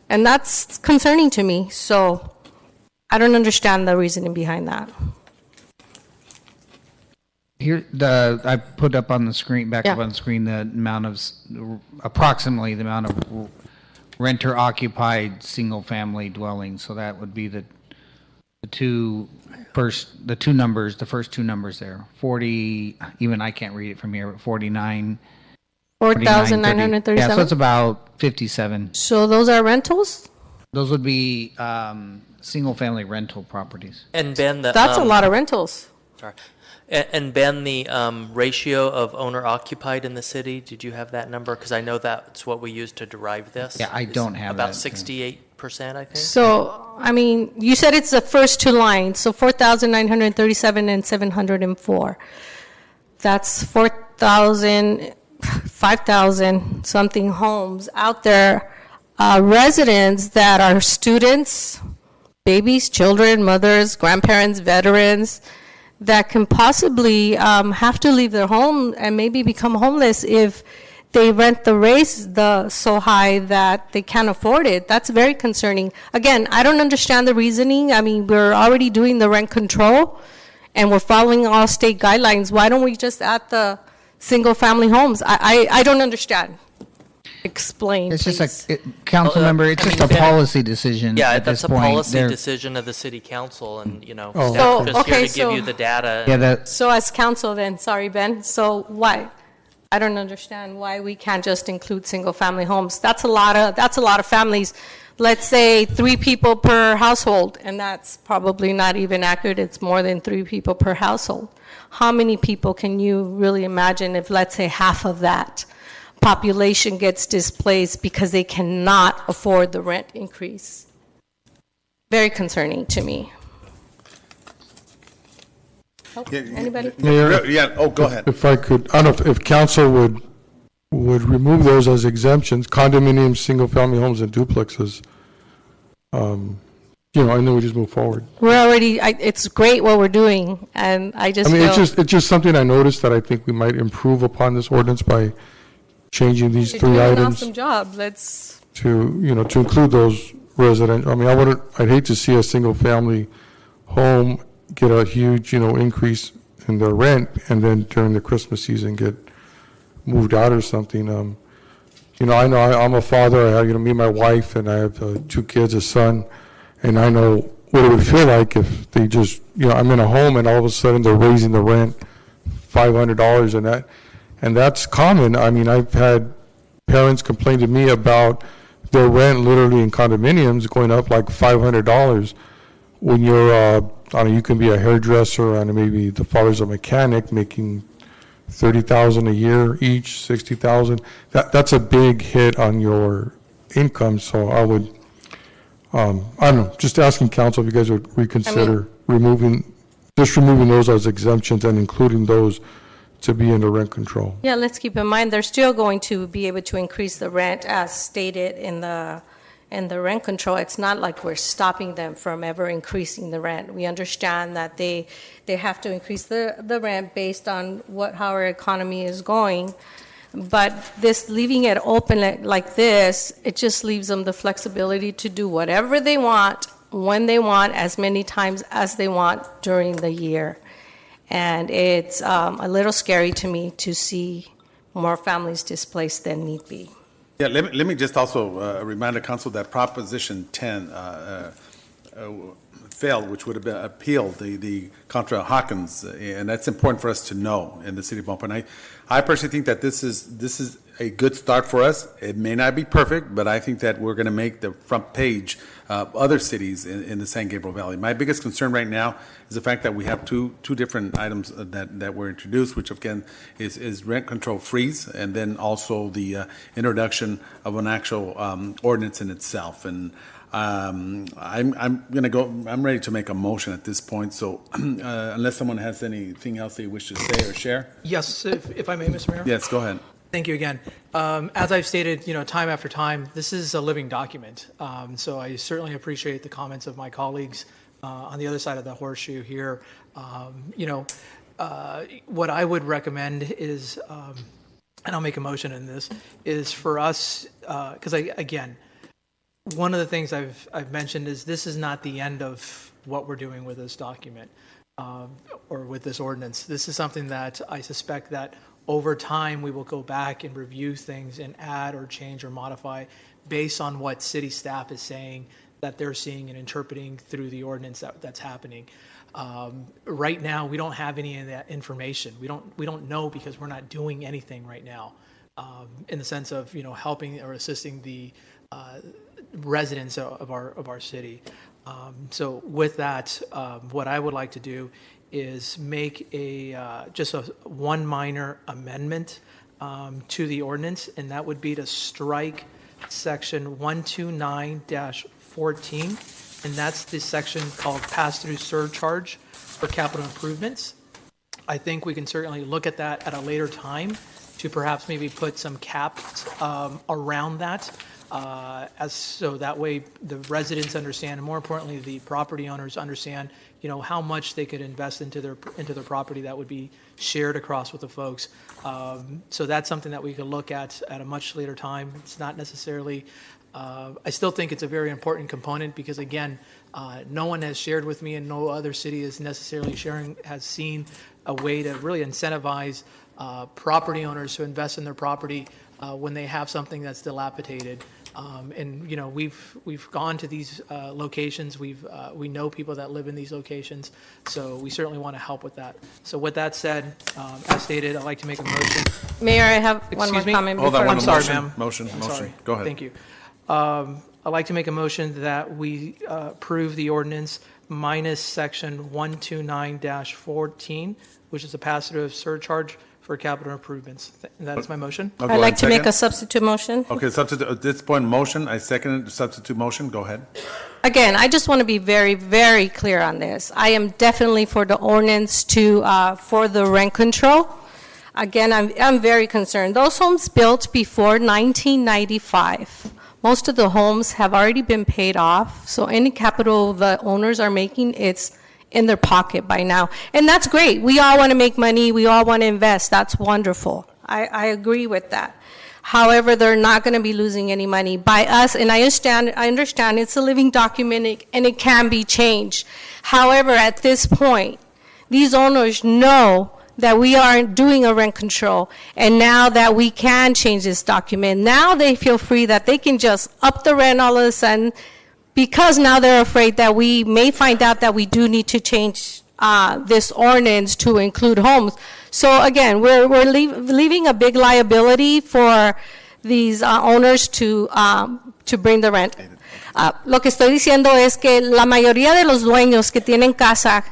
And that's concerning to me. So I don't understand the reasoning behind that. Here, I put up on the screen, up on the screen, the amount of, approximately the amount of renter-occupied single-family dwellings. So that would be the first two numbers there. 40, even I can't read it from here, but 49. 4,937? Yeah, so it's about 57. So those are rentals? Those would be single-family rental properties. And Ben, that's a lot of rentals. Sorry. And Ben, the ratio of owner-occupied in the city, did you have that number? Because I know that's what we use to derive this. Yeah, I don't have about that. 68%, I think. So, I mean, you said it's the first two lines, so 4,937 and 704. That's 5,000 something homes out there, residents that are students, babies, children, mothers, grandparents, veterans, that can possibly have to leave their home and maybe become homeless if they rent so high that they can't afford it. That's very concerning. Again, I don't understand the reasoning. I mean, we're already doing the rent control and we're following all state guidelines. Why don't we just add the single-family homes? I don't understand. Explain, It's please. just a, council member, it's just a policy decision Yeah, at that's this a point. policy decision of the city council, and, So, staff just okay, here to give you the data. Yeah, So as council then, sorry, Ben, so why? I don't understand why we can't just include single-family homes. That's a lot of families. Let's say 3 people per household, and that's probably not even accurate. It's more than 3 people per household. How many people can you really imagine if, let's say, half of that population gets displaced because they cannot afford the rent increase? very concerning to me. Anybody? Mayor? Yeah, oh, go ahead. If I could, I don't know if council would remove those as exemptions, condominiums, single-family homes, and duplexes. And then we just move forward. We're already, it's great what we're doing, and I just I mean, feel. it's just something I noticed that I think we might improve upon this ordinance by changing these You're three doing an items awesome job. Let's. to include those resident. I mean, I'd hate to see a single-family home get a huge, increase in their rent, and then during the Christmas season get moved out or something. I know I'm a father. I have, me and my wife, and I have 2 kids, a son, and I know what it would feel like if they just, I'm in a home and all of a sudden they're raising the rent $500 and that's common. I mean, I've had parents complain to me about their rent literally in condominiums going up like $500 when you're, you can be a hairdresser and maybe the father's a mechanic making $30,000 a year each, $60,000. That's a big hit on your income. So I would, I don't know, just asking council if you guys would reconsider removing those as exemptions and including those to be under rent control. Yeah, let's keep in mind, they're still going to be able to increase the rent as stated in the rent control. It's not like we're stopping them from ever increasing the rent. We understand that they have to increase the rent based on how our economy is going. But this leaving it open like this, it just leaves them the flexibility to do whatever they want, when they want, as many times as they want during the year. And it's a little scary to me to see more families displaced than need be. Yeah, let me just also remind the council that Proposition 10 failed, which would have been appealed, the contra Hawkins, and that's important for us to know in the city of Baldwin. I personally think that this is a good start for us. It may not be perfect, but I think that we're going to make the front page of other cities in the San Gabriel Valley. My biggest concern right now is the fact that we have two different items that were introduced, which again is rent control freeze, and then also the introduction of an actual ordinance in itself. And I'm ready to make a motion at this point. So unless someone has anything else they wish to say or share. Yes, if I may, Mr. Mayor. Yes, go ahead. Thank you again. As I've stated, time after time, this is a living document. So I certainly appreciate the comments of my colleagues on the other side of the horseshoe here. What I would recommend is, and I'll make a motion in this, is for us, because again, one of the things I've mentioned is this is not the end of what we're doing with this document or with this ordinance. This is something that I suspect that over time we will go back and review things and add or change or modify based on what city staff is saying that they're seeing and interpreting through the ordinance that's happening. Right now, we don't have any of that information. We don't know because we're not doing anything right now in the sense of helping or assisting the residents of our city. So with that, what I would like to do is make just one minor amendment to the ordinance, and that would be to strike section 129-14, and that's the section called pass-through surcharge for capital improvements. I think we can certainly look at that at a later time to perhaps maybe put some caps around that. So that way the residents understand, and more importantly, the property owners understand, how much they could invest into their property that would be shared across with the folks. So that's something that we could look at a much later time. It's not necessarily. I still think it's a very important component because again, no one has shared with me, and no other city is necessarily has seen a way to really incentivize property owners to invest in their property when they have something that's dilapidated. And we've gone to these locations. We know people that live in these locations, so we certainly want to help with that. So with that said, as stated, I'd like to make a motion. Mayor, I have one more comment. Hold on, I'm sorry, ma'am. Motion. Sorry. Go ahead. Thank you. I'd like to make a motion that we approve the ordinance minus section 129-14, which is a pass-through surcharge for capital improvements. That is my motion. I'd like to make a substitute motion. Okay, substitute at this point motion. I second the substitute motion. Go ahead. again, I just want to be very, very clear on this. I am definitely for the ordinance for the rent control. Again, I'm very concerned. Those homes built before 1995, most of the homes have already been paid off, so any capital the owners are making, it's in their pocket by now. And that's great. We all want to make money. We all want to invest. That's wonderful. I agree with that. However, they're not going to be losing any money by us, and I understand it's a living document and it can be changed. However, at this point, these owners know that we aren't doing a rent control, and now that we can change this document, now they feel free that they can just up the rent all of a sudden, because now they're afraid that we may find out that we do need to change this ordinance to include homes. So again, we're leaving a big liability for these owners to bring the rent. Lo que estoy diciendo es que la mayoría de los dueños que tienen casa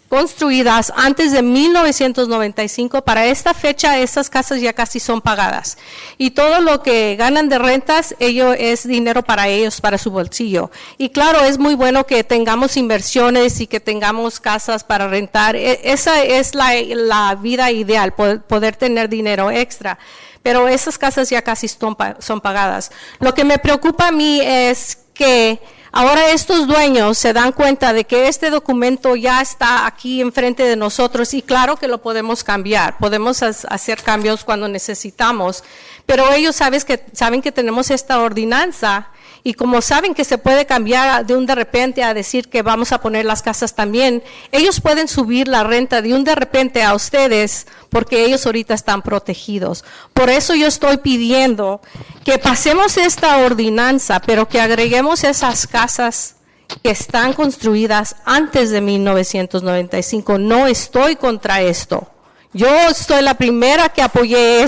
construidas antes de 1995, para esta fecha estas casas ya casi son pagadas. Y todo lo que ganan de rentas, ello es dinero para ellos, para su bolsillo. Y claro, es muy bueno que tengamos inversiones y que tengamos casas para rentar. Esa es la vida ideal, poder tener dinero extra. Pero esas casas ya casi son pagadas. Lo que me preocupa a mí es que ahora estos dueños se dan cuenta de que este documento ya está aquí enfrente de nosotros y claro que lo podemos cambiar, podemos hacer cambios cuando necesitamos, pero ellos saben que tenemos esta ordenanza y como saben que se puede cambiar de un de repente a decir que vamos a poner las casas también, ellos pueden subir la renta de un de repente a ustedes porque ellos ahorita están protegidos. Por eso yo estoy pidiendo que pasemos esta ordenanza, pero que agreguemos esas casas que están construidas antes de 1995. No estoy contra esto. Yo soy la primera que apoyé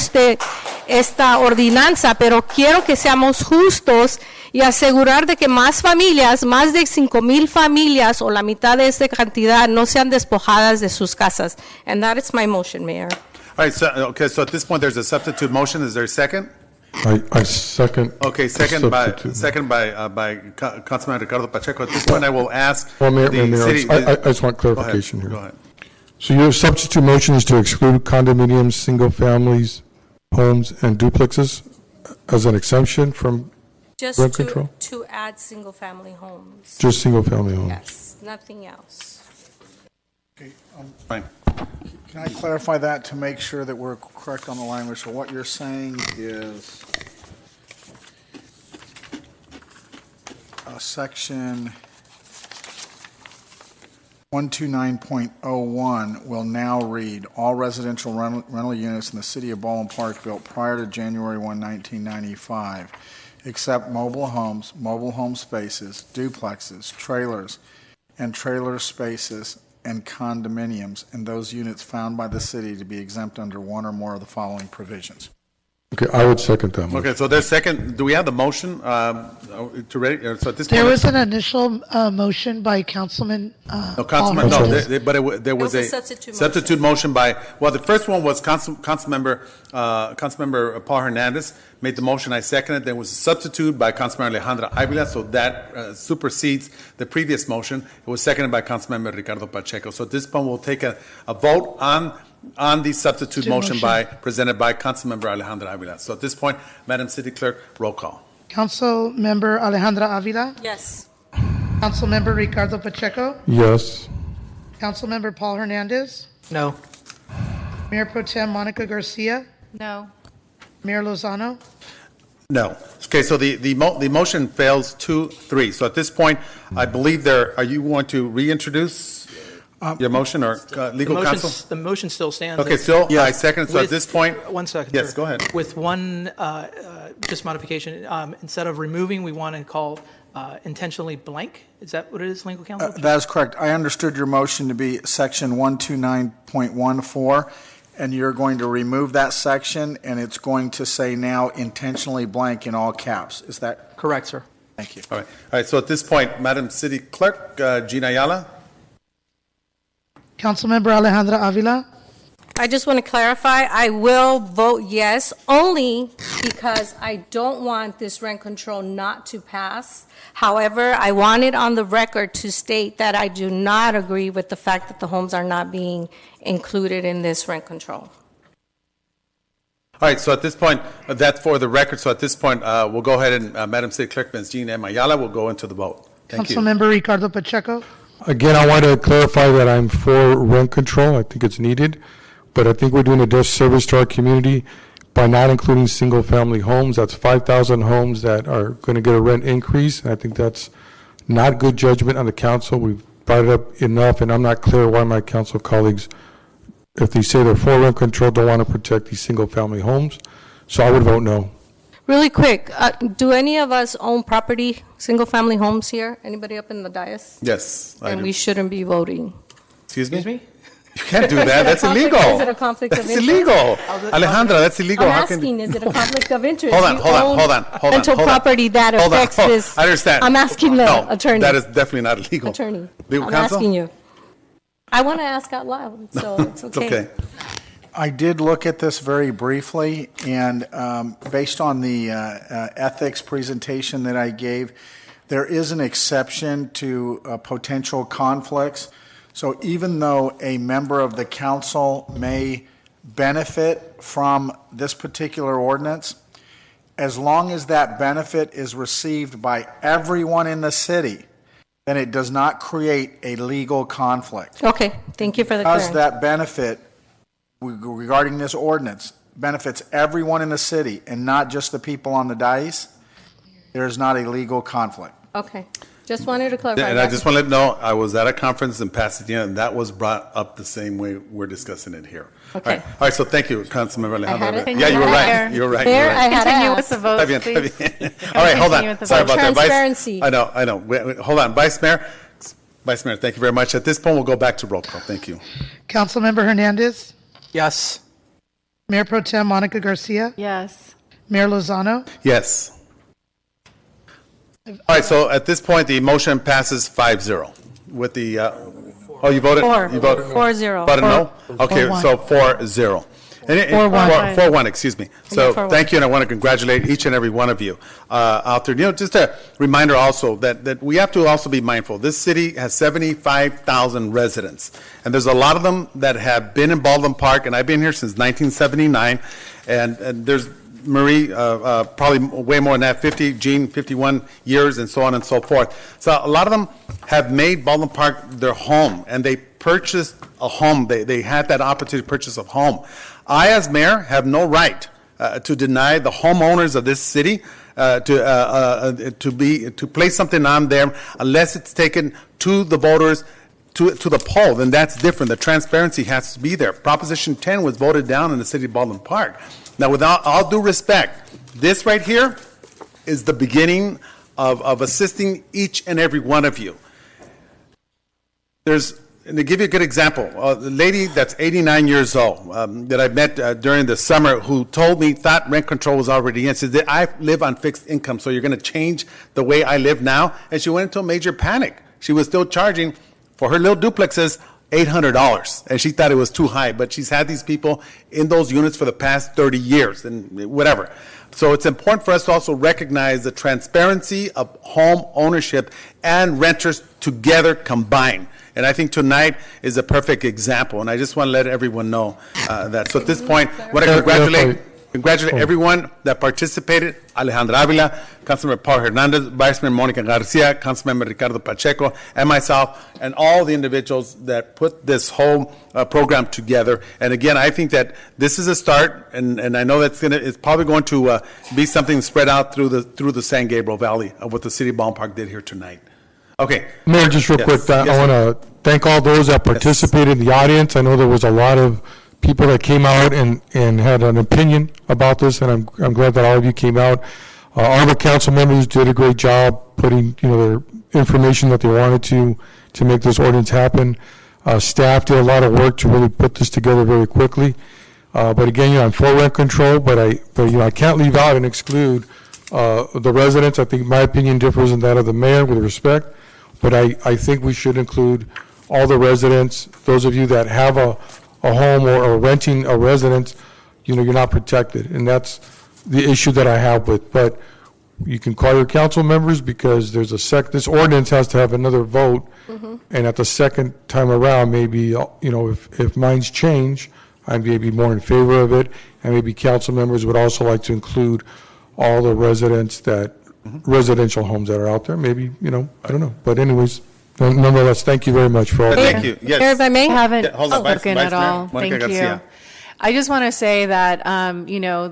esta ordenanza, pero quiero que seamos justos y asegurar de que más familias, más de 5,000 familias o la mitad de esta cantidad no sean despojadas de sus casas. And that is my motion, Mayor. All right, so at this point, there's a substitute motion. Is there a second? I second. Okay, second by Councilman Ricardo Pacheco. At this point, I will ask Well, Mayor, the city. I just want clarification Go here. ahead. So your substitute motion is to exclude condominiums, single families, homes, and duplexes as an exemption from Just rent control? to add single-family homes. Just single family homes? Yes, nothing else. Fine. Can I clarify that to make sure that we're correct on the language? So what you're saying is section 129.01 will now read, all residential rental units in the city of Baldwin Park built prior to January 1, 1995, except mobile homes, mobile home spaces, duplexes, trailers, and trailer spaces and condominiums, and those units found by the city to be exempt under one or more of the following provisions. Okay, I would second that motion. Okay, so there's second. Do we have the motion to ready? So at this There point, was an initial motion by Councilman. no, Councilman, Paul no, Hernandez. there was a substitute motion by. Well, the first one was Councilmember Paul Hernandez made the motion. I seconded. There was a substitute by Councilmember Alejandra Avila, so that supersedes the previous motion. It was seconded by Councilmember Ricardo Pacheco. So at this point, we'll take a vote on the substitute motion presented by Councilmember Alejandra Avila. So at this point, Madam City Clerk, roll call. Councilmember Alejandra Avila. Yes. Councilmember Ricardo Pacheco. Yes. Councilmember Paul Hernandez. No. Mayor Pro Tem Monica Garcia. No. Mayor Lozano. No. Okay, so the motion fails 2-3. So at this point, I believe are you want to reintroduce your motion or legal counsel? The motion still stands. Okay, still, I second. So at this point. One second. Yes, sir. go ahead. With one just modification, instead of removing, we want to call intentionally blank. Is that what it is, legal counsel? That is correct. I understood your motion to be section 129.14, and you're going to remove that section, and it's going to say now intentionally blank in all caps. Is that correct, sir? Thank you. All right. So at this point, Madam City Clerk, Gina Ayala. Councilmember Alejandra Avila. I just want to clarify, I will vote yes, only because I don't want this rent control not to pass. However, I want it on the record to state that I do not agree with the fact that the homes are not being included in this rent control. All right, so at this point, that's for the record. So at this point, we'll go ahead and Madam City Clerk, Ms. Jean M. Ayala, will go into the vote. Thank you. Councilmember Ricardo Pacheco. Again, I want to clarify that I'm for rent control. I think it's needed, but I think we're doing a disservice to our community by not including single-family homes. That's 5,000 homes that are going to get a rent increase, and I think that's not good judgment on the council. We've brought it up enough, and I'm not clear why my council colleagues, if they say they're for rent control, don't want to protect these single-family homes. So I would vote no. Really quick, do any of us own property, single-family homes here? Anybody up in the dais? Yes, I And do. we shouldn't be voting. Excuse me? You can't do that. That's illegal. Is it a conflict of That's interest? illegal. Alejandra, that's illegal. I'm How can- asking, is it a conflict of interest? Hold on, You hold on, own hold on, hold on. rental hold on. property that Hold on, affects hold on. this. I understand. I'm asking the No, attorney. that is definitely not illegal. Attorney, Legal I'm counsel? asking you. I want to ask out loud, so it's It's okay. okay. I did look at this very briefly, and based on the ethics presentation that I gave, there is an exception to potential conflicts. So even though a member of the council may benefit from this particular ordinance, as long as that benefit is received by everyone in the city, then it does not create a legal conflict. Okay, thank you for the Because clearing. that benefit regarding this ordinance benefits everyone in the city and not just the people on the dais, there is not a legal conflict. Okay, just wanted to clarify And I that. just want to let you know, I was at a conference in Pasadena, and that was brought up the same way we're discussing it here. Okay. All right, so thank you, Councilmember I had Alejandra. it. Yeah, you were right. Mayor. You were right. Mayor, you were I right. had Continue asked. with the vote, Está bien, please. está bien. All right, hold Continue on. with the Sorry vote. about that. Vice- Transparency. I know. Wait, hold on. Vice Mayor, thank you very much. At this point, we'll go back to roll call. Thank you. Councilmember Hernandez. Yes. Mayor Pro Tem Monica Garcia. Yes. Mayor Lozano. Yes. All right, so at this point, the motion passes 5-0 with the, oh, you voted? Four. You voted? 4-0. Voted no? Okay, 4-1. so 4-0. 4-1. 4-1, excuse me. So Yeah, 4-1. thank you, and I want to congratulate each and every one of you out there. You know, just a reminder also that we have to also be mindful. This city has 75,000 residents, and there's a lot of them that have been in Baldwin Park, and I've been here since 1979, and there's Marie, probably way more than that, 50, Jean, 51 years, and so on and so forth. So a lot of them have made Baldwin Park their home, and they purchased a home. They had that opportunity to purchase a home. I, as mayor, have no right to deny the homeowners of this city to place something on there unless it's taken to the voters to the poll. Then that's different. The transparency has to be there. Proposition 10 was voted down in the city of Baldwin Park. Now, without all due respect, this right here is the beginning of assisting each and every one of you. And to give you a good example, a lady that's 89 years old that I met during the summer who told me thought rent control was already in. She said, I live on fixed income, so you're going to change the way I live now? And she went into a major panic. She was still charging for her little duplexes $800, and she thought it was too high, but she's had these people in those units for the past 30 years and whatever. So it's important for us to also recognize the transparency of home ownership and renters together combined. And I think tonight is a perfect example, and I just want to let everyone know that. So at this point, I want to congratulate everyone that participated: Alejandra Avila, Councilmember Paul Hernandez, Vice Mayor Monica Garcia, Councilmember Ricardo Pacheco, and myself, and all the individuals that put this whole program together. And again, I think that this is a start, and I know it's probably going to be something spread out through the San Gabriel Valley of what the city of Baldwin Park did here tonight. Okay. Mayor, just real quick, I want to thank all those that participated in the audience. I know there was a lot of people that came out and had an opinion about this, and I'm glad that all of you came out. All the council members did a great job putting, their information that they wanted to make this ordinance happen. Staff did a lot of work to really put this together very quickly. But again, I'm for rent control, but I can't leave out and exclude the residents. I think my opinion differs in that of the mayor with respect, but I think we should include all the residents, those of you that have a a home or renting a residence, you're not protected. And that's the issue that I have with, but you can call your council members because there's this ordinance has to have another vote. And at the second time around, maybe, if minds change, I may be more in favor of it. And maybe council members would also like to include all the residential homes that are out there. Maybe, I don't know. But anyways, nonetheless, thank you very much for all that. Thank you. Yes. Mayor, if I may? Haven't Hold on, Vice spoken at Mayor all. Monica Thank Garcia. you. I just want to say that,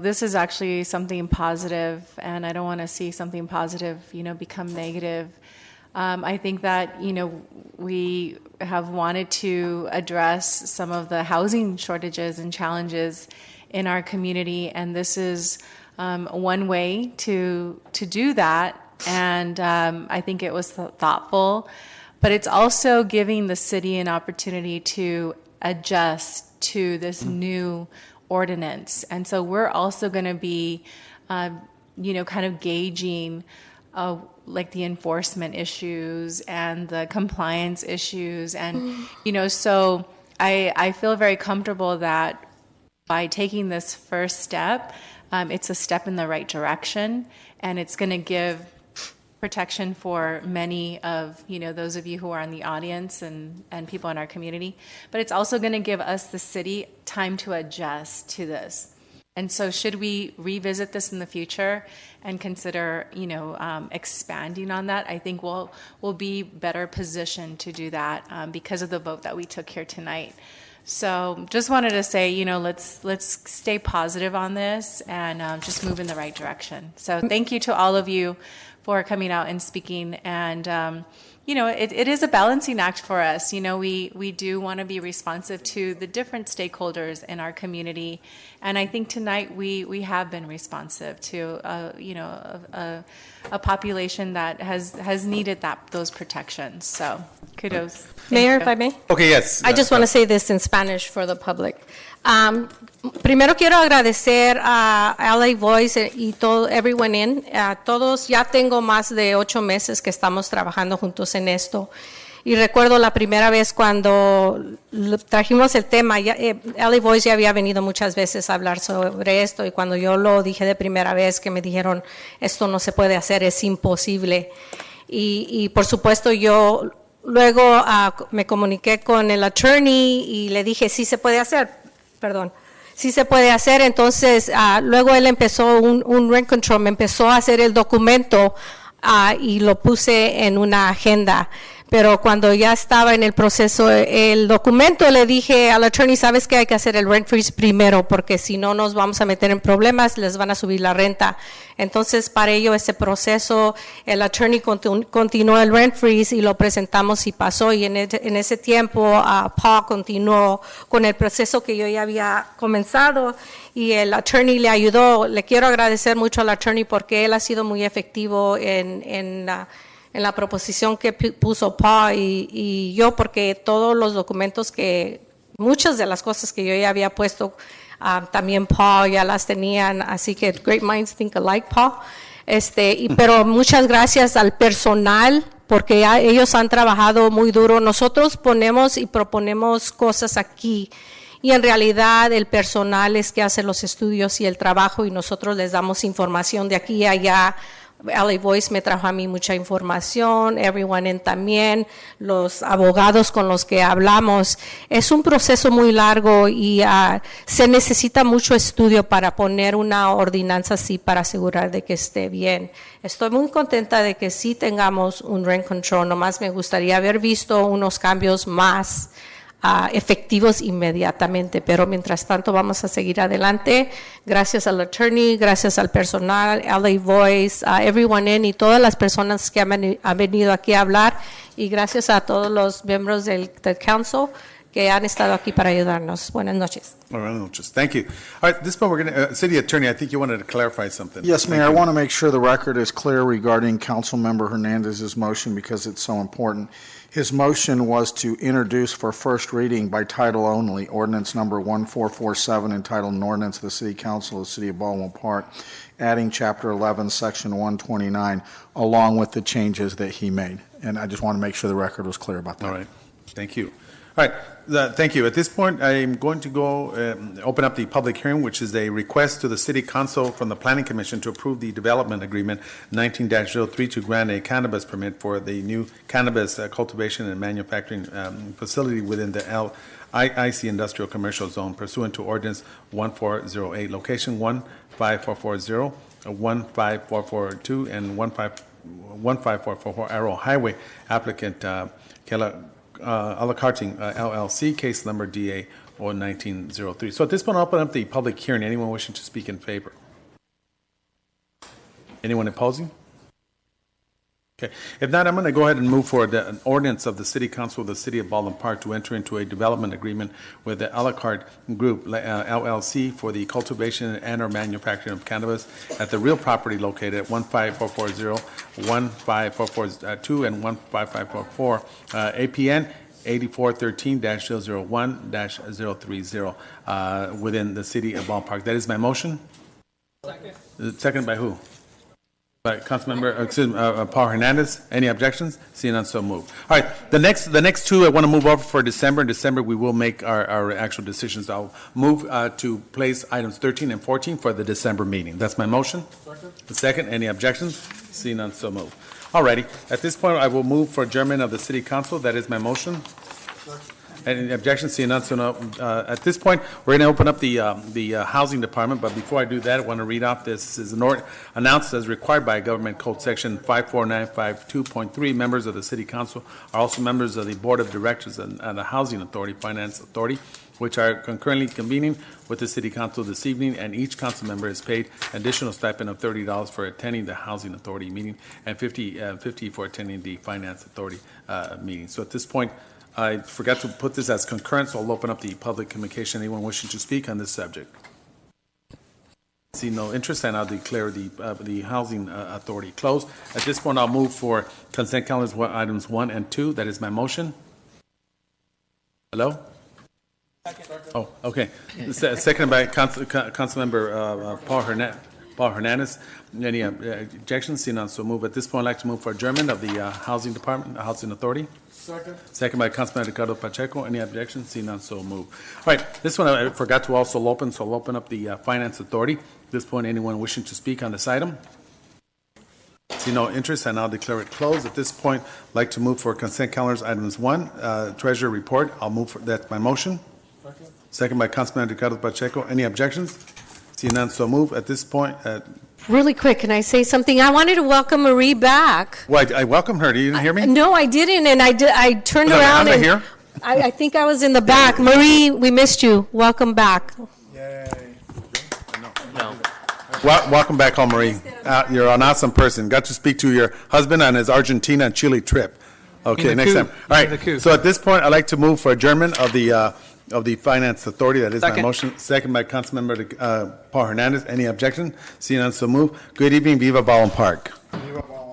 this is actually something positive, and I don't want to see something positive, become negative. I think that, we have wanted to address some of the housing shortages and challenges in our community, and this is one way to do that. And I think it was thoughtful, but it's also giving the city an opportunity to adjust to this new ordinance. And so we're also going to be, kind of gauging like the enforcement issues and the compliance issues. And, so I feel very comfortable that by taking this first step, it's a step in the right direction, and it's going to give protection for many of those of you who are in the audience and people in our community, but it's also going to give us, the city, time to adjust to this. And so should we revisit this in the future and consider expanding on that, I think we'll be better positioned to do that because of the vote that we took here tonight. So just wanted to say, let's stay positive on this and just move in the right direction. So thank you to all of you for coming out and speaking. And, it is a balancing act for us. We do want to be responsive to the different stakeholders in our community. And I think tonight we have been responsive to, a population that has needed those protections. So kudos. Mayor, if I may? Okay, yes. I just want to say this in Spanish for the public. Primero quiero agradecer a LA Voice y todo, everyone in. Todos, ya tengo más de 8 meses que estamos trabajando juntos en esto. Y recuerdo la primera vez cuando trajimos el tema, LA Voice ya había venido muchas veces a hablar sobre esto, y cuando yo lo dije de primera vez, que me dijeron, esto no se puede hacer, es imposible. Y por supuesto yo luego me comuniqué con el attorney y le dije, sí se puede hacer, sí se puede hacer. Entonces luego él empezó un rent control, me empezó a hacer el documento y lo puse en una agenda. Pero cuando ya estaba en el proceso el documento, le dije al attorney, sabes que hay que hacer el rent freeze primero, porque si no nos vamos a meter en problemas, les van a subir la renta. Entonces, para ello, ese proceso, el attorney continuó el rent freeze y lo presentamos y pasó. Y en ese tiempo, Paul continuó con el proceso que yo ya había comenzado, y el attorney le ayudó. Le quiero agradecer mucho al attorney porque él ha sido muy efectivo en la proposición que puso Paul y yo, porque todos los documentos muchas de las cosas que yo ya había puesto, también Paul ya las tenían, así que great minds think alike, Paul. Pero muchas gracias al personal, porque ellos han trabajado muy duro. Nosotros ponemos y proponemos cosas aquí, y en realidad el personal es que hace los estudios y el trabajo, y nosotros les damos información de aquí y allá. LA Voice me trajo a mí mucha información, everyone in también, los abogados con los que hablamos. Es un proceso muy largo y se necesita mucho estudio para poner una ordenanza así, para asegurar de que esté bien. Estoy muy contenta de que sí tengamos un rent control, nomás me gustaría haber visto unos cambios más efectivos inmediatamente, pero mientras tanto vamos a seguir adelante. Gracias al attorney, gracias al personal, LA Voice, everyone in, y todas las personas que han venido aquí a hablar, y gracias a todos los miembros del council que han estado aquí para ayudarnos. Buenas noches. Buenas noches. Thank you. All right, this point we're going to, City Attorney, I think you wanted to clarify something. Yes, Thank Mayor, I you. want to make sure the record is clear regarding Councilmember Hernandez's motion because it's so important. His motion was to introduce for first reading by title only ordinance number 1447, entitled an ordinance of the City Council of the City of Baldwin Park, adding Chapter 11, Section 129, along with the changes that he made. And I just want to make sure the record was clear about that. All right. Thank you. All right, thank you. At this point, I'm going to go open up the public hearing, which is a request to the City Council from the Planning Commission to approve the development agreement 19-03 to grant a cannabis permit for the new cannabis cultivation and manufacturing facility within the IC Industrial Commercial Zone pursuant to Ordinance 1408, location 15440, 15442, and 15444 Arrow Highway. Applicant Alacarting LLC, case number DA 1903. So at this point, I'll open up the public hearing. Anyone wishing to speak in favor? Anyone opposing? Okay. If not, I'm going to go ahead and move forward an ordinance of the City Council of the City of Baldwin Park to enter into a development agreement with the Alacart Group LLC for the cultivation and or manufacturing of cannabis at the real property located at 15440, 15442, and 15544 APN 8413-001-030 within the City of Baldwin Park. That is my motion. Second. Second by who? By Councilmember Paul Hernandez. Any objections? Seeing none, so moved. All right, the next two I want to move over for December. In December, we will make our actual decisions. I'll move to place items 13 and 14 for the December meeting. That's my motion. Second. The second. Any objections? Seeing none, so moved. All righty. At this point, I will move for adjournment of the City Council. That is my motion. Second. Any objections? Seeing none, so no. At this point, we're going to open up the Housing Department, but before I do that, I want to read off this is an announced as required by Government Code Section 54952.3. Members of the City Council are also members of the Board of Directors and the Housing Authority, Finance Authority, which are concurrently convening with the City Council this evening, and each council member is paid additional stipend of $30 for attending the Housing Authority meeting and $50 for attending the Finance Authority meeting. So at this point, I forgot to put this as concurrent, so I'll open up the public communication. Anyone wishing to speak on this subject? See no interest, and I'll declare the Housing Authority closed. At this point, I'll move for consent calendars items 1 and 2. That is my motion. Hello? Second. Oh, okay. Seconded by Councilmember Paul Hernandez. Any objections? Seeing none, so move. At this point, I'd like to move for adjournment of the Housing Department, Housing Authority. Second. Second by Councilman Ricardo Pacheco. Any objections? Seeing none, so move. All right, this one I forgot to also open, so I'll open up the Finance Authority. At this point, anyone wishing to speak on this item? See no interest, and I'll declare it closed. At this point, I'd like to move for consent calendars items 1, Treasurer Report. I'll move for that's my motion. Second. Second by Councilman Ricardo Pacheco. Any objections? Seeing none, so move. At this point, Really quick, can I say something? I wanted to welcome Marie back. well, I welcomed her. You didn't hear me? No, I didn't, and I turned around I'm and here. I think I was in the back. Marie, we missed you. Welcome back. No. Welcome back home, Marie. You're an awesome person. Got to speak to your husband on his Argentina and Chile trip. Okay, next time. All right. So at this point, I'd like to move for adjournment of the Finance Authority. That is my motion. Second by Councilmember Paul Hernandez. Any objection? Seeing none, so move. Good evening. Viva Baldwin Park.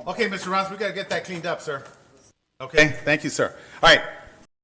Okay, Mr. Ross, we got to get that cleaned up, sir. Okay, thank you, sir. All right.